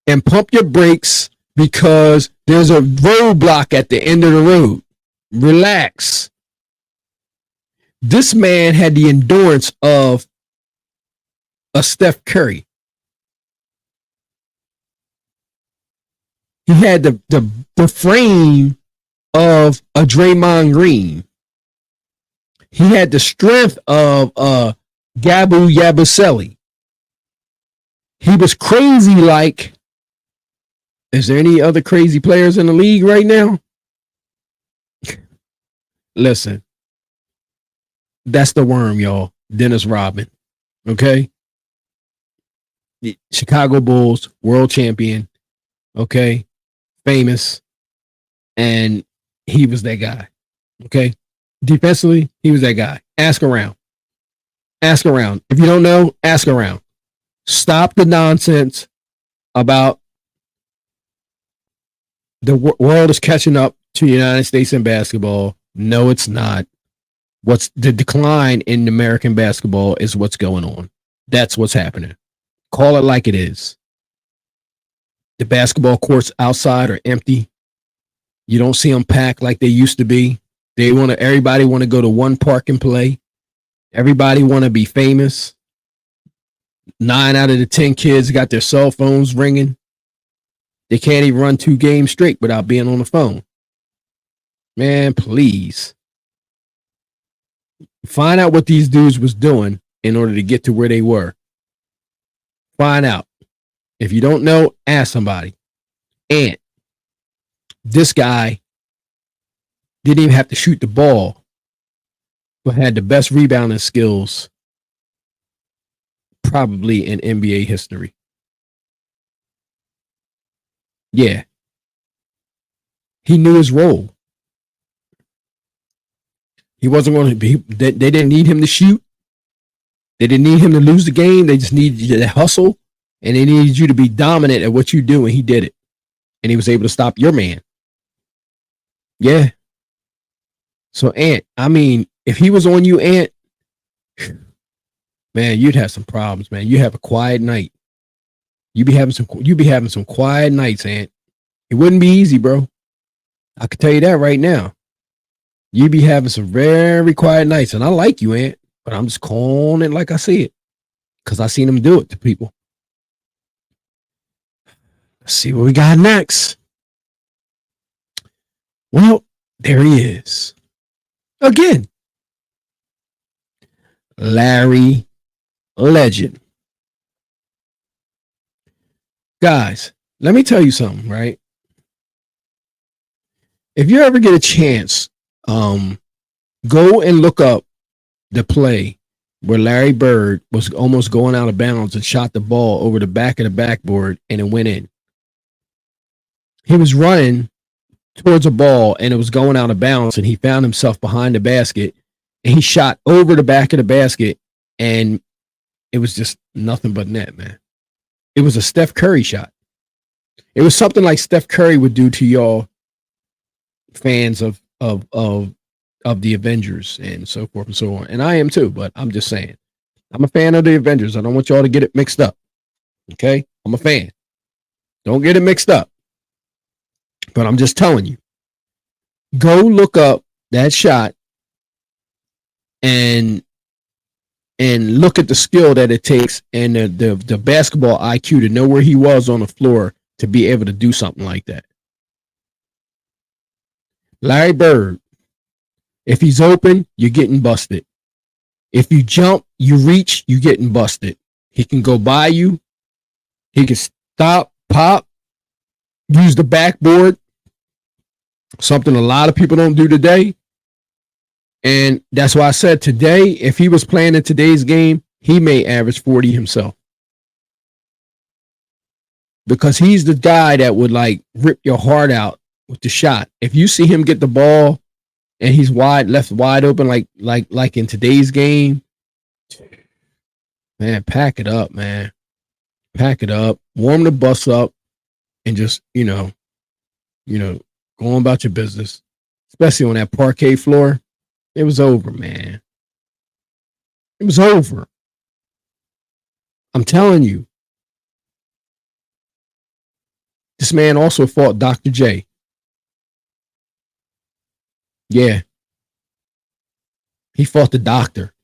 And pump your brakes because there's a roadblock at the end of the road. Relax. This man had the endurance of a Steph Curry. He had the frame of a Draymond Green. He had the strength of Gabu Yabusele. He was crazy like, is there any other crazy players in the league right now? Listen, that's the Worm, y'all. Dennis Rodman. Okay? Chicago Bulls, world champion. Okay? Famous. And he was that guy. Okay? Defensively, he was that guy. Ask around. Ask around. If you don't know, ask around. Stop the nonsense about the world is catching up to the United States in basketball. No, it's not. What's the decline in American basketball is what's going on. That's what's happening. Call it like it is. The basketball courts outside are empty. You don't see them packed like they used to be. Everybody want to go to one park and play. Everybody want to be famous. 9 out of the 10 kids got their cell phones ringing. They can't even run 2 games straight without being on the phone. Man, please. Find out what these dudes was doing in order to get to where they were. Find out. If you don't know, ask somebody. And this guy didn't even have to shoot the ball, but had the best rebounding skills probably in NBA history. Yeah. He knew his role. He wasn't going to be, they didn't need him to shoot. They didn't need him to lose the game. They just needed you to hustle, and they needed you to be dominant at what you do, and he did it. And he was able to stop your man. Yeah. So, Ant, I mean, if he was on you, Ant, man, you'd have some problems, man. You have a quiet night. You'd be having some quiet nights, Ant. It wouldn't be easy, bro. I can tell you that right now. You'd be having some very quiet nights. And I like you, Ant, but I'm just calling it like I see it. Because I seen him do it to people. Let's see what we got next. Well, there he is. Again. Larry Legend. Guys, let me tell you something, right? If you ever get a chance, go and look up the play where Larry Bird was almost going out of bounds and shot the ball over the back of the backboard and it went in. He was running towards a ball and it was going out of bounds and he found himself behind the basket and he shot over the back of the basket and it was just nothing but net, man. It was a Steph Curry shot. It was something like Steph Curry would do to y'all fans of the Avengers and so forth and so on. And I am too, but I'm just saying. I'm a fan of the Avengers. I don't want y'all to get it mixed up. Okay? I'm a fan. Don't get it mixed up. But I'm just telling you. Go look up that shot and look at the skill that it takes and the basketball IQ to know where he was on the floor to be able to do something like that. Larry Bird, if he's open, you're getting busted. If you jump, you reach, you're getting busted. He can go by you. He can stop, pop, use the backboard, something a lot of people don't do today. And that's why I said today, if he was playing in today's game, he may average 40 himself. Because he's the guy that would like rip your heart out with the shot. If you see him get the ball and he's left wide open like in today's game, man, pack it up, man. Pack it up, warm the bus up, and just, go on about your business. Especially on that parquet floor. It was over, man. It was over. I'm telling you. This man also fought Dr. J. Yeah. He fought the doctor.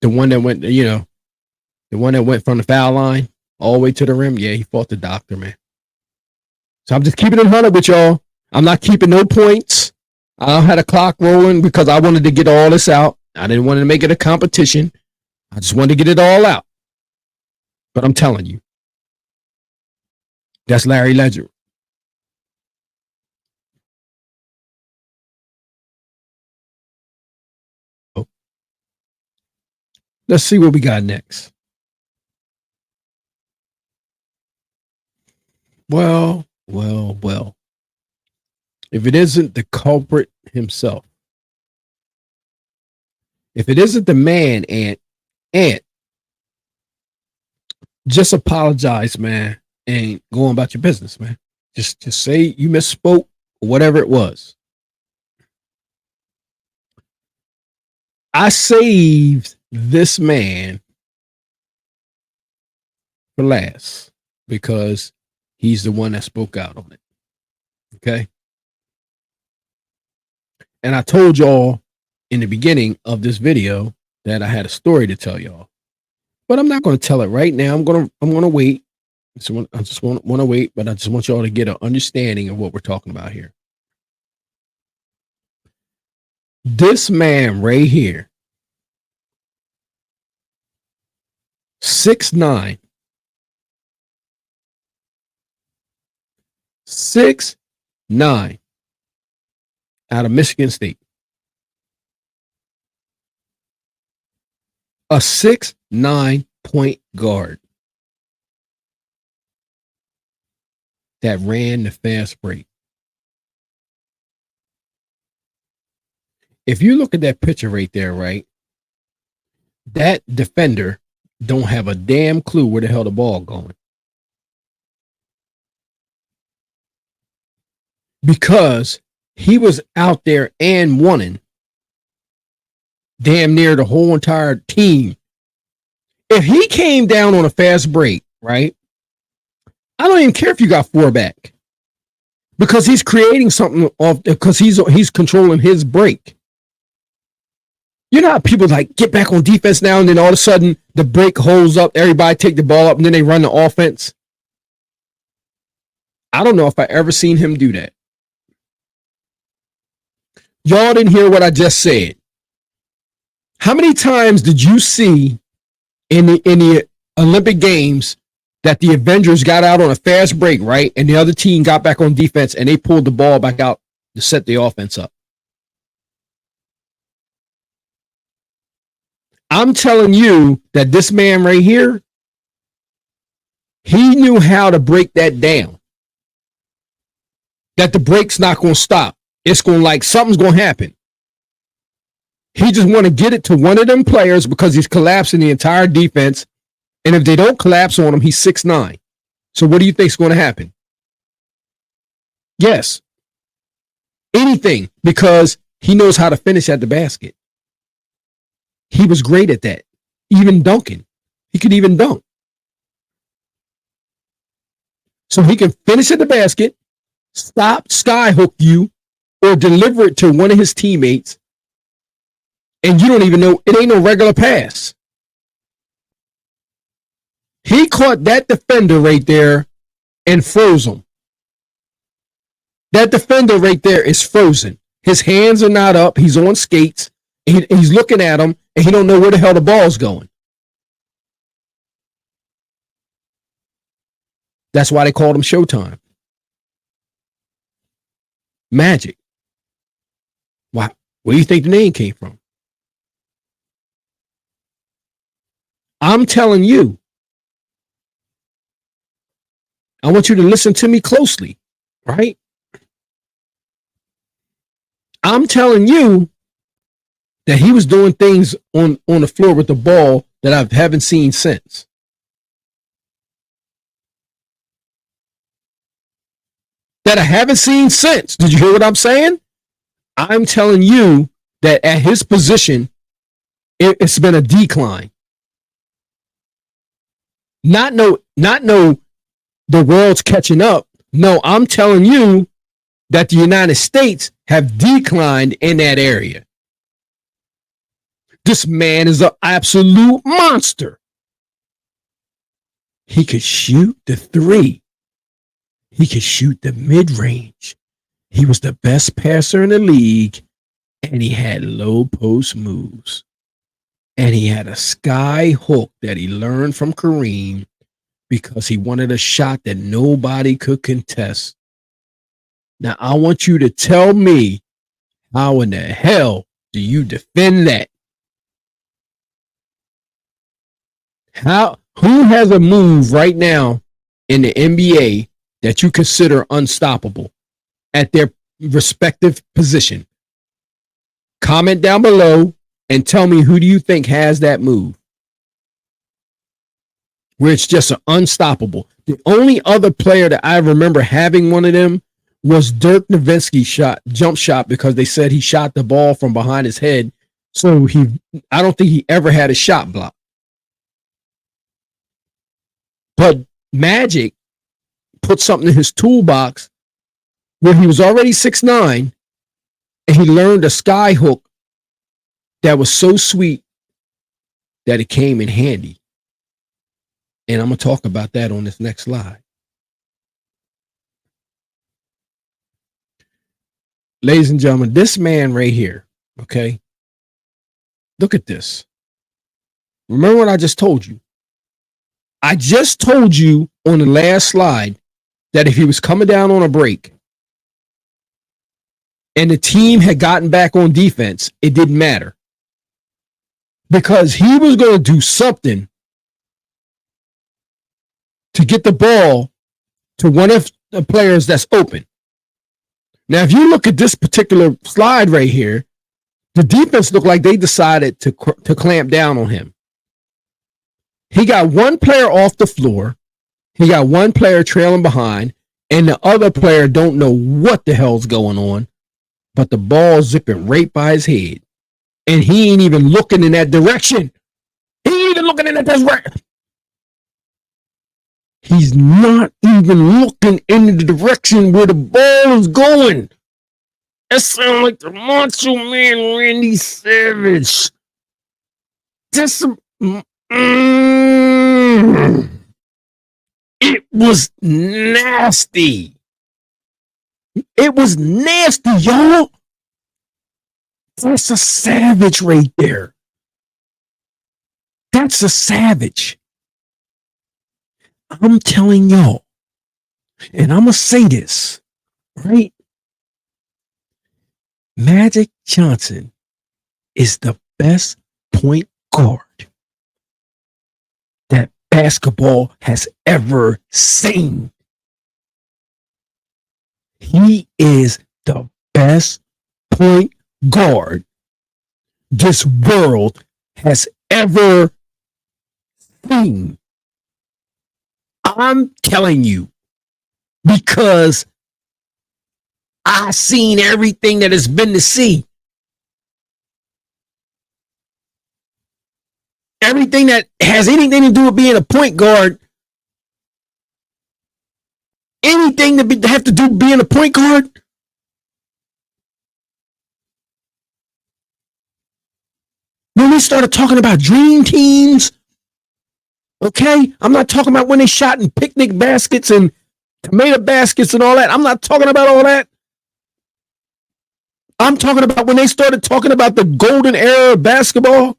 The one that went, the one that went from the foul line all the way to the rim. Yeah, he fought the doctor, man. So I'm just keeping it 100 with y'all. I'm not keeping no points. I had a clock rolling because I wanted to get all this out. I didn't want to make it a competition. I just wanted to get it all out. But I'm telling you, that's Larry Legend. Let's see what we got next. Well. If it isn't the culprit himself, if it isn't the man, Ant, just apologize, man, and go on about your business, man. Just say you misspoke or whatever it was. I saved this man for last because he's the one that spoke out on it. Okay. And I told y'all in the beginning of this video that I had a story to tell y'all, but I'm not going to tell it right now. I'm going to wait. So I just want to wait, but I just want y'all to get an understanding of what we're talking about here. This man right here, 6'9", 6'9", out of Michigan State. A 6'9" point guard that ran the fast break. If you look at that picture right there, right, that defender don't have a damn clue where the hell the ball going. Because he was out there and winning damn near the whole entire team. If he came down on a fast break, right, I don't even care if you got 4 back, because he's creating something off, because he's controlling his break. You know how people like get back on defense now, and then all of a sudden the break holds up, everybody take the ball up, and then they run the offense. I don't know if I ever seen him do that. Y'all didn't hear what I just said. How many times did you see in the Olympic Games that the Avengers got out on a fast break, right? And the other team got back on defense and they pulled the ball back out to set the offense up? I'm telling you that this man right here, he knew how to break that down. That the break's not going to stop. It's going like something's going to happen. He just want to get it to one of them players because he's collapsing the entire defense. And if they don't collapse on him, he's 6'9". So what do you think is going to happen? Yes. Anything, because he knows how to finish at the basket. He was great at that. Even dunking. He could even dunk. So he can finish at the basket, stop, skyhook you, or deliver it to one of his teammates, and you don't even know, it ain't no regular pass. He caught that defender right there and froze him. That defender right there is frozen. His hands are not up. He's on skates. He's looking at him, and he don't know where the hell the ball's going. That's why they called him Showtime. Magic. Why? Where do you think the name came from? I'm telling you. I want you to listen to me closely, right? I'm telling you that he was doing things on the floor with the ball that I haven't seen since. That I haven't seen since. Did you hear what I'm saying? I'm telling you that at his position, it's been a decline. Not no, the world's catching up. No, I'm telling you that the United States have declined in that area. This man is an absolute monster. He could shoot the 3. He could shoot the mid-range. He was the best passer in the league, and he had low post moves. And he had a sky hook that he learned from Kareem because he wanted a shot that nobody could contest. Now, I want you to tell me, how in the hell do you defend that? Who has a move right now in the NBA that you consider unstoppable at their respective position? Comment down below and tell me, who do you think has that move where it's just unstoppable? The only other player that I remember having one of them was Dirk Nowitzki jump shot, because they said he shot the ball from behind his head So I don't think he ever had a shot block. But Magic put something in his toolbox where he was already 6'9", and he learned a sky hook that was so sweet that it came in handy. And I'm going to talk about that on this next slide. Ladies and gentlemen, this man right here, okay? Look at this. Remember what I just told you? I just told you on the last slide that if he was coming down on a break and the team had gotten back on defense, it didn't matter. Because he was going to do something to get the ball to one of the players that's open. Now, if you look at this particular slide right here, the defense looked like they decided to clamp down on him. He got one player off the floor. He got one player trailing behind, and the other player don't know what the hell's going on, but the ball's zipping right by his head. And he ain't even looking in that direction. He ain't even looking in that direction. He's not even looking in the direction where the ball is going. That sounds like the Macho Man Randy Savage. Just it was nasty. It was nasty, y'all. That's a savage right there. That's a savage. I'm telling y'all, and I'm going to say this, right? Magic Johnson is the best point guard that basketball has ever seen. He is the best point guard this world has ever seen. I'm telling you, because I've seen everything that has been to see. Everything that has anything to do with being a point guard, anything to have to do with being a point guard, when we started talking about dream teams, okay? I'm not talking about when they shot in picnic baskets and tomato baskets and all that. I'm not talking about all that. I'm talking about when they started talking about the golden era of basketball.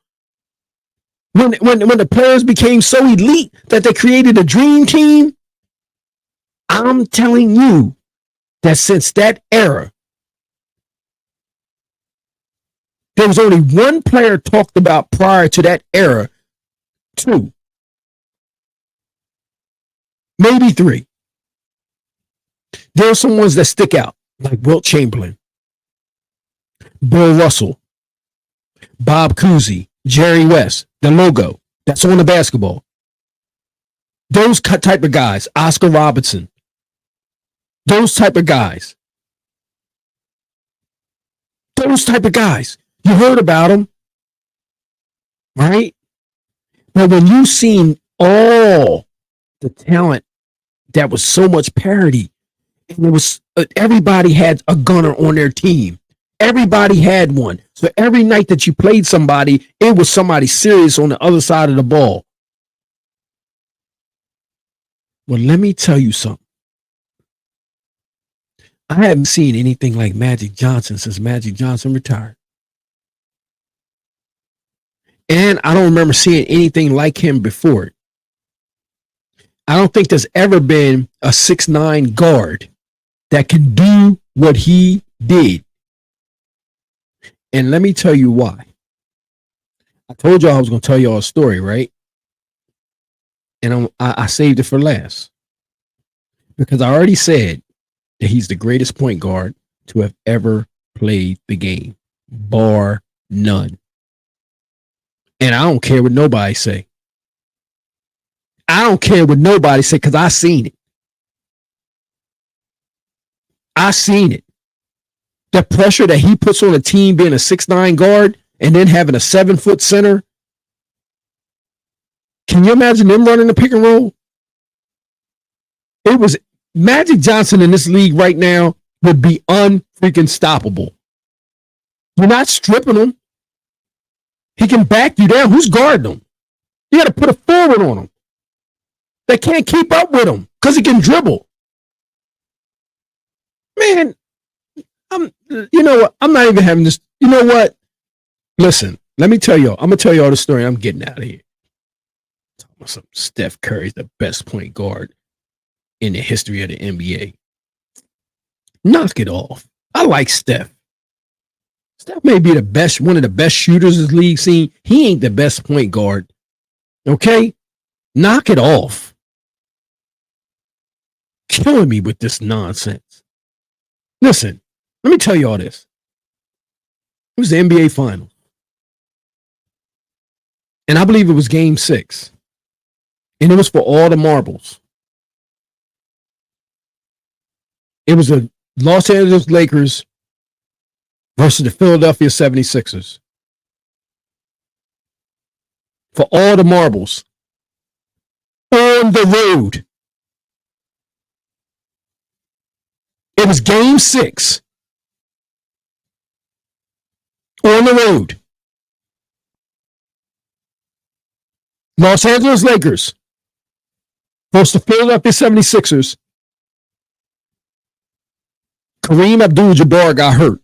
When the players became so elite that they created a dream team. I'm telling you that since that era, there was only one player talked about prior to that era. Two. Maybe three. There are some ones that stick out, like Wilt Chamberlain, Bill Russell, Bob Cousy, Jerry West, the logo that's on the basketball. Those type of guys, Oscar Robertson, those type of guys. Those type of guys. You heard about them, right? But when you seen all the talent that was so much parity, and it was everybody had a gunner on their team. Everybody had one. So every night that you played somebody, it was somebody serious on the other side of the ball. Well, let me tell you something. I haven't seen anything like Magic Johnson since Magic Johnson retired. And I don't remember seeing anything like him before it. I don't think there's ever been a 6'9" guard that can do what he did. And let me tell you why. I told y'all I was going to tell y'all a story, right? And I saved it for last. Because I already said that he's the greatest point guard to have ever played the game. Bar none. And I don't care what nobody say. I don't care what nobody say because I seen it. I seen it. The pressure that he puts on a team being a 6'9" guard and then having a 7-foot center. Can you imagine them running the pick and roll? It was Magic Johnson in this league right now would be unfreaking stoppable. You're not stripping him. He can back you down. Who's guarding him? You got to put a forward on him. They can't keep up with him because he can dribble. Man, you know what? I'm not even having this. You know what? Listen, let me tell you. I'm gonna tell you all the story. I'm getting out of here. Talking about some Steph Curry's the best point guard in the history of the NBA. Knock it off. I like Steph. Steph may be the best, one of the best shooters this league seen. He ain't the best point guard. Okay? Knock it off. Killing me with this nonsense. Listen, let me tell you all this. It was the NBA Finals. And I believe it was Game 6. And it was for all the marbles. It was the Los Angeles Lakers versus the Philadelphia 76ers. For all the marbles. On the road. It was Game 6. On the road. Los Angeles Lakers versus the Philadelphia 76ers. Kareem Abdul-Jabbar got hurt.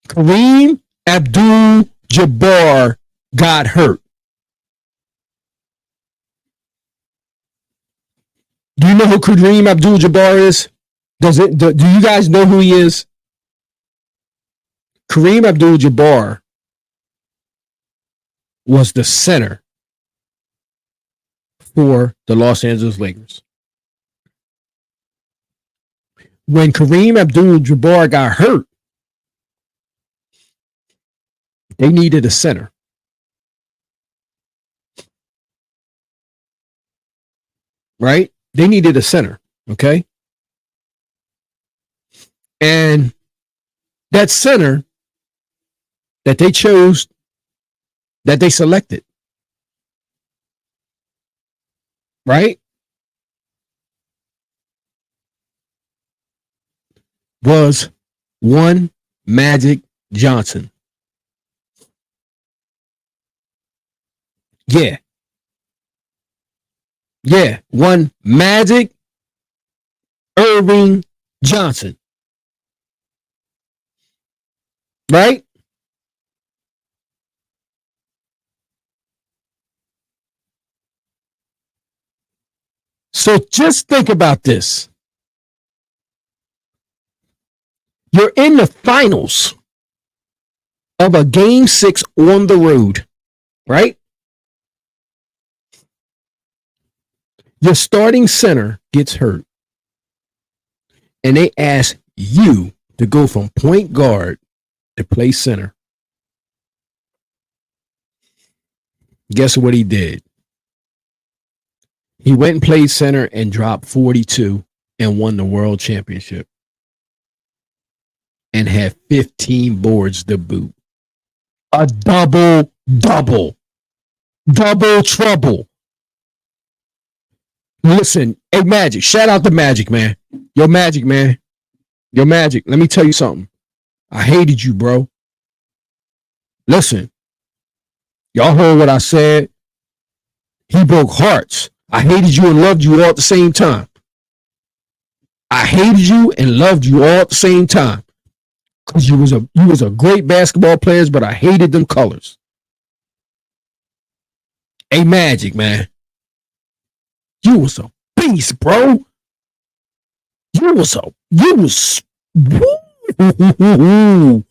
Kareem Abdul-Jabbar got hurt. Do you know who Kareem Abdul-Jabbar is? Do you guys know who he is? Kareem Abdul-Jabbar was the center for the Los Angeles Lakers. When Kareem Abdul-Jabbar got hurt, they needed a center. Right? They needed a center. Okay? And that center that they chose, that they selected, right, was one Magic Johnson. Yeah. Yeah. One Magic Irving Johnson. Right? So just think about this. You're in the finals of a Game 6 on the road, right? Your starting center gets hurt. And they ask you to go from point guard to play center. Guess what he did? He went and played center and dropped 42 and won the world championship. And had 15 boards to boot. A double-double. Double trouble. Listen, hey, Magic, shout out to Magic, man. Yo, Magic, man. Yo, Magic, let me tell you something. I hated you, bro. Listen, y'all heard what I said. He broke hearts. I hated you and loved you all at the same time. I hated you and loved you all at the same time. Because you was a great basketball player, but I hated them colors. Hey, Magic, man. You was a beast, bro. You was woo.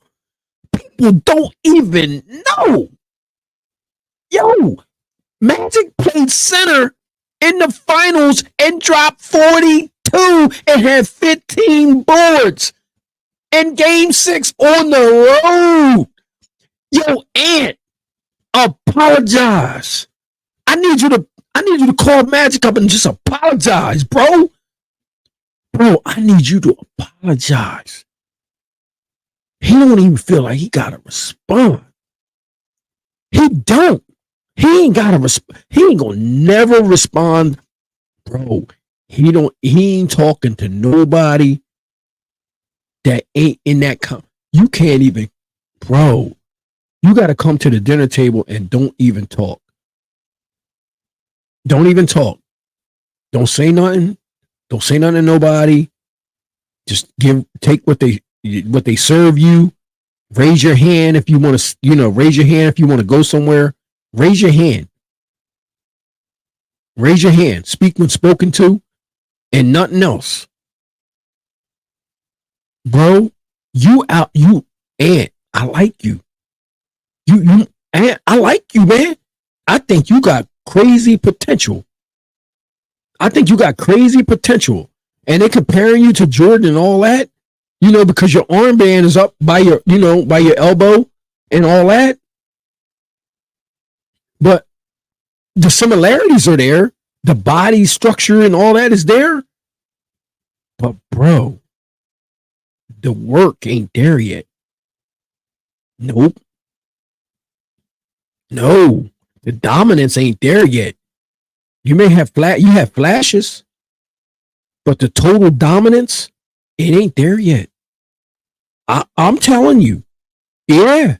People don't even know. Yo, Magic played center in the finals and dropped 42 and had 15 boards in Game 6 on the road. Yo, Ant, apologize. I need you to call Magic up and just apologize, bro. Bro, I need you to apologize. He don't even feel like he gotta respond. He don't. He ain't gotta respond. He ain't gonna never respond, bro. He ain't talking to nobody that ain't in that you can't even, bro. You gotta come to the dinner table and don't even talk. Don't even talk. Don't say nothing. Don't say nothing to nobody. Just take what they serve you. Raise your hand if you want to, raise your hand if you want to go somewhere. Raise your hand. Raise your hand. Speak when spoken to, and nothing else. Bro, and I like you. And I like you, man. I think you got crazy potential. And they comparing you to Jordan and all that, because your armband is up by your elbow and all that. But the similarities are there. The body structure and all that is there. But bro, the work ain't there yet. Nope. No, the dominance ain't there yet. You may have flashes, but the total dominance, it ain't there yet. I'm telling you. Yeah,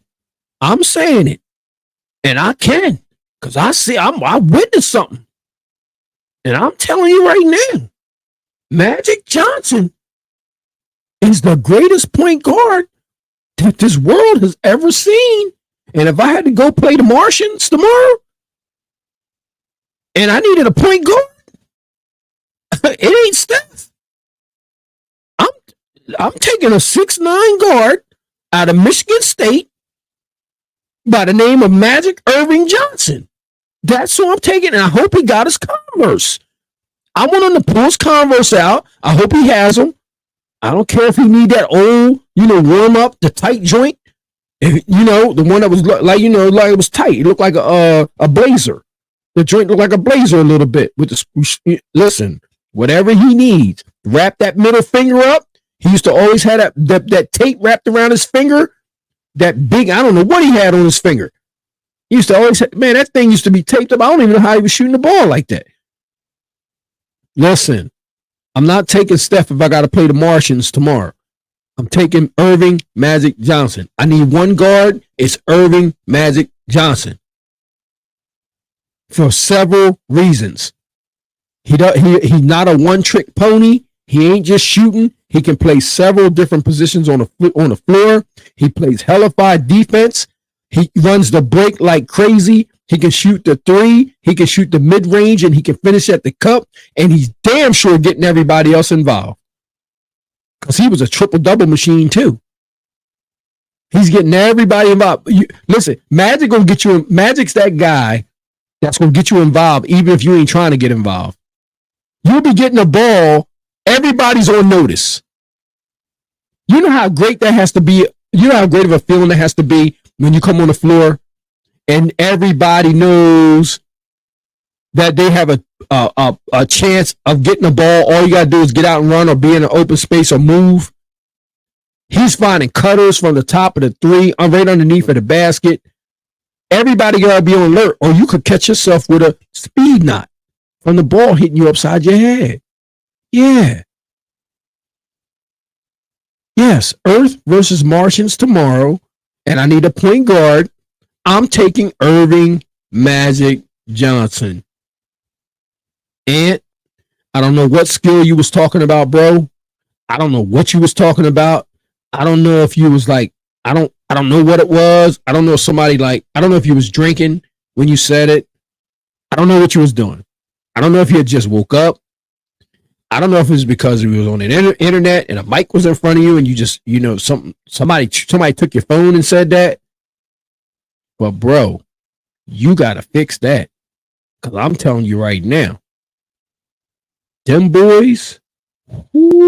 I'm saying it. And I can, because I witnessed something. And I'm telling you right now, Magic Johnson is the greatest point guard that this world has ever seen. And if I had to go play the Martians tomorrow, and I needed a point guard, it ain't Steph. I'm taking a 6'9" guard out of Michigan State by the name of Magic Irving Johnson. That's who I'm taking, and I hope he got his Converse. I want him to pull his Converse out. I hope he has them. I don't care if he need that old, warm up, the tight joint. The one that was like it was tight. It looked like a blazer. The joint looked like a blazer a little bit. Listen, whatever he needs, wrap that middle finger up. He used to always have that tape wrapped around his finger. That big, I don't know what he had on his finger. He used to always, man, that thing used to be taped up. I don't even know how he was shooting the ball like that. Listen, I'm not taking Steph if I got to play the Martians tomorrow. I'm taking Irving Magic Johnson. I need one guard. It's Irving Magic Johnson. For several reasons. He's not a one-trick pony. He ain't just shooting. He can play several different positions on the floor. He plays hellified defense. He runs the break like crazy. He can shoot the three. He can shoot the mid-range, and he can finish at the cup. And he's damn sure getting everybody else involved. Because he was a triple-double machine, too. He's getting everybody involved. Listen, Magic's that guy that's going to get you involved, even if you ain't trying to get involved. You'll be getting a ball. Everybody's on notice. You know how great that has to be. You know how great of a feeling that has to be when you come on the floor and everybody knows that they have a chance of getting the ball. All you got to do is get out and run or be in an open space or move. He's finding cutters from the top of the three, right underneath of the basket. Everybody got to be on alert, or you could catch yourself with a speed knot from the ball hitting you upside your head. Yeah. Yes, Earth versus Martians tomorrow, and I need a point guard. I'm taking Irving Magic Johnson. And I don't know what skill you was talking about, bro. I don't know what you was talking about. I don't know if you was like, I don't know what it was. I don't know if I don't know if you was drinking when you said it. I don't know what you was doing. I don't know if you had just woke up. I don't know if it was because you was on the internet and a mic was in front of you and you just, somebody took your phone and said that. But bro, you got to fix that. Because I'm telling you right now, them boys, woo-wee,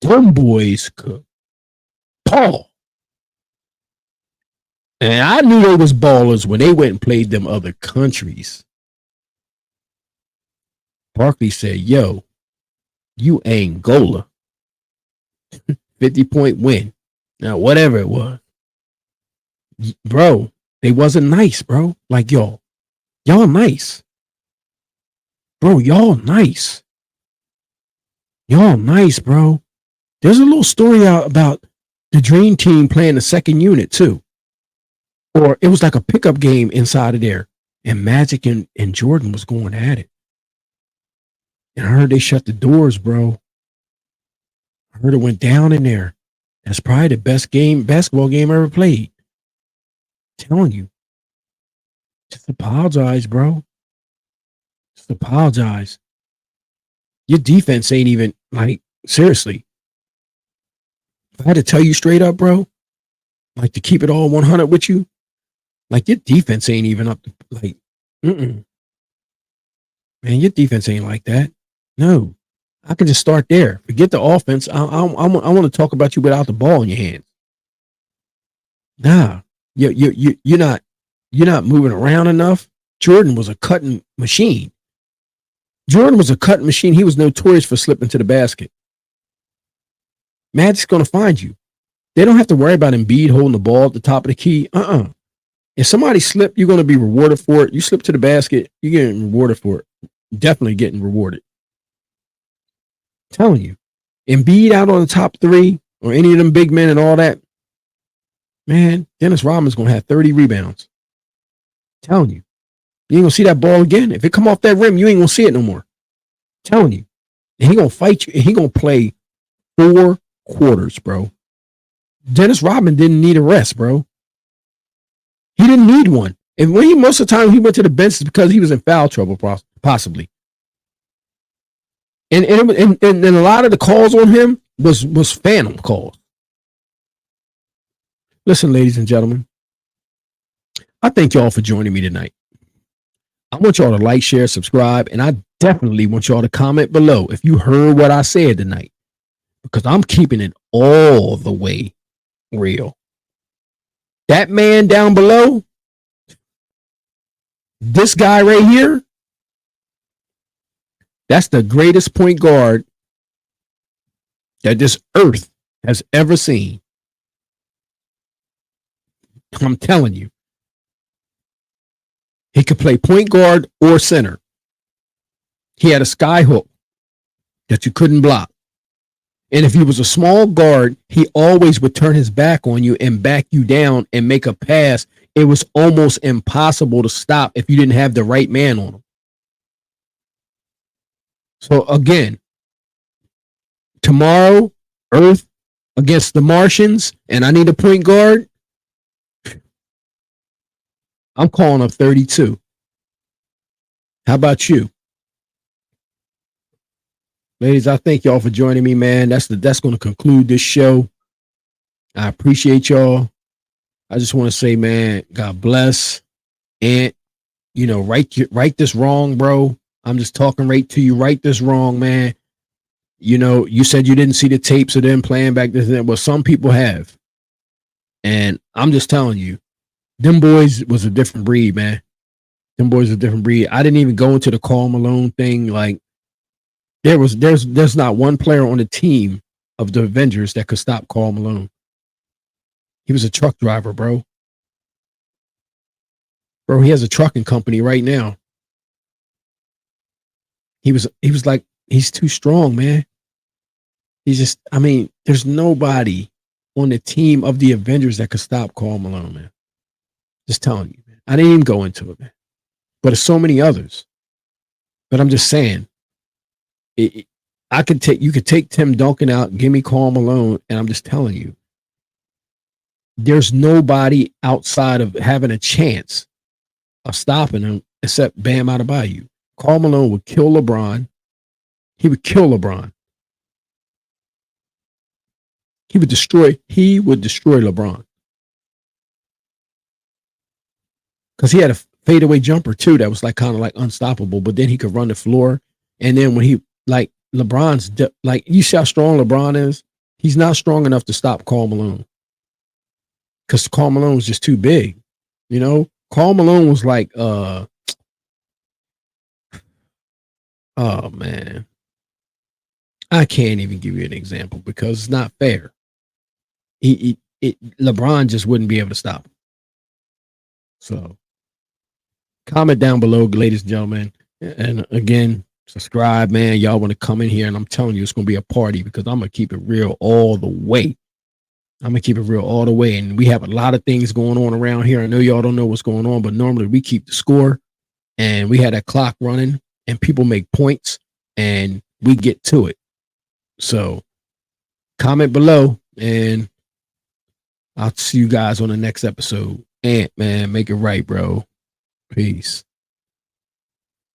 them boys could ball. And I knew they was ballers when they went and played them other countries. Barkley said, yo, you Angola. 50-point win. Now, whatever it was, bro, they wasn't nice, bro. Like, y'all nice. Bro, y'all nice. Y'all nice, bro. There's a little story out about the Dream Team playing the second unit, too. Or it was like a pickup game inside of there. And Magic and Jordan was going at it. And I heard they shut the doors, bro. I heard it went down in there. That's probably the best basketball game I ever played. I'm telling you. Just apologize, bro. Just apologize. Your defense ain't even, like, seriously. If I had to tell you straight up, bro, like, to keep it all 100 with you, like, your defense ain't even up to, like, man, your defense ain't like that. No. I can just start there. Forget the offense. I want to talk about you without the ball in your hands. Nah, you're not moving around enough. Jordan was a cutting machine. He was notorious for slipping to the basket. Magic's going to find you. They don't have to worry about Embiid holding the ball at the top of the key. If somebody slipped, you're going to be rewarded for it. You slip to the basket, you're getting rewarded for it. Definitely getting rewarded. Telling you, Embiid out on the top three or any of them big men and all that, man, Dennis Rodman's going to have 30 rebounds. Telling you, you ain't going to see that ball again. If it come off that rim, you ain't going to see it no more. Telling you. And he going to fight you. And he going to play 4 quarters, bro. Dennis Rodman didn't need a rest, bro. He didn't need one. And when most of the time he went to the bench is because he was in foul trouble, possibly. And a lot of the calls on him was phantom calls. Listen, ladies and gentlemen, I thank y'all for joining me tonight. I want y'all to like, share, subscribe, and I definitely want y'all to comment below if you heard what I said tonight, because I'm keeping it all the way real. That man down below, this guy right here, that's the greatest point guard that this earth has ever seen. I'm telling you. He could play point guard or center. He had a sky hook that you couldn't block. And if he was a small guard, he always would turn his back on you and back you down and make a pass. It was almost impossible to stop if you didn't have the right man on him. So again, tomorrow, Earth against the Martians, and I need a point guard. I'm calling up 32. How about you? Ladies, I thank y'all for joining me, man. That's going to conclude this show. I appreciate y'all. I just want to say, man, God bless. And, right this wrong, bro. I'm just talking right to you. Right this wrong, man. You said you didn't see the tapes of them playing back then. Well, some people have. And I'm just telling you, them boys was a different breed, man. Them boys are a different breed. I didn't even go into the Karl Malone thing. Like, there's not one player on the team of the Avengers that could stop Karl Malone. He was a truck driver, bro. Bro, he has a trucking company right now. He was like, he's too strong, man. There's nobody on the team of the Avengers that could stop Karl Malone, man. Just telling you, man. I didn't even go into it, man. But there's so many others. But I'm just saying, you could take Tim Duncan out, give me Karl Malone, and I'm just telling you, there's nobody outside of having a chance of stopping him except Bam Adebayo. Karl Malone would kill LeBron. He would kill LeBron. He would destroy LeBron. Because he had a fadeaway jumper too that was like kind of like unstoppable, but then he could run the floor. And then when he, like, LeBron's, like, you see how strong LeBron is? He's not strong enough to stop Karl Malone. Because Karl Malone was just too big. Karl Malone was like, oh man. I can't even give you an example because it's not fair. LeBron just wouldn't be able to stop him. So comment down below, ladies and gentlemen. And again, subscribe, man. Y'all want to come in here, and I'm telling you, it's going to be a party because I'm going to keep it real all the way. I'm going to keep it real all the way. And we have a lot of things going on around here. I know y'all don't know what's going on, but normally we keep the score and we had that clock running and people make points and we get to it. So comment below and I'll see you guys on the next episode. Ant, man, make it right, bro. Peace.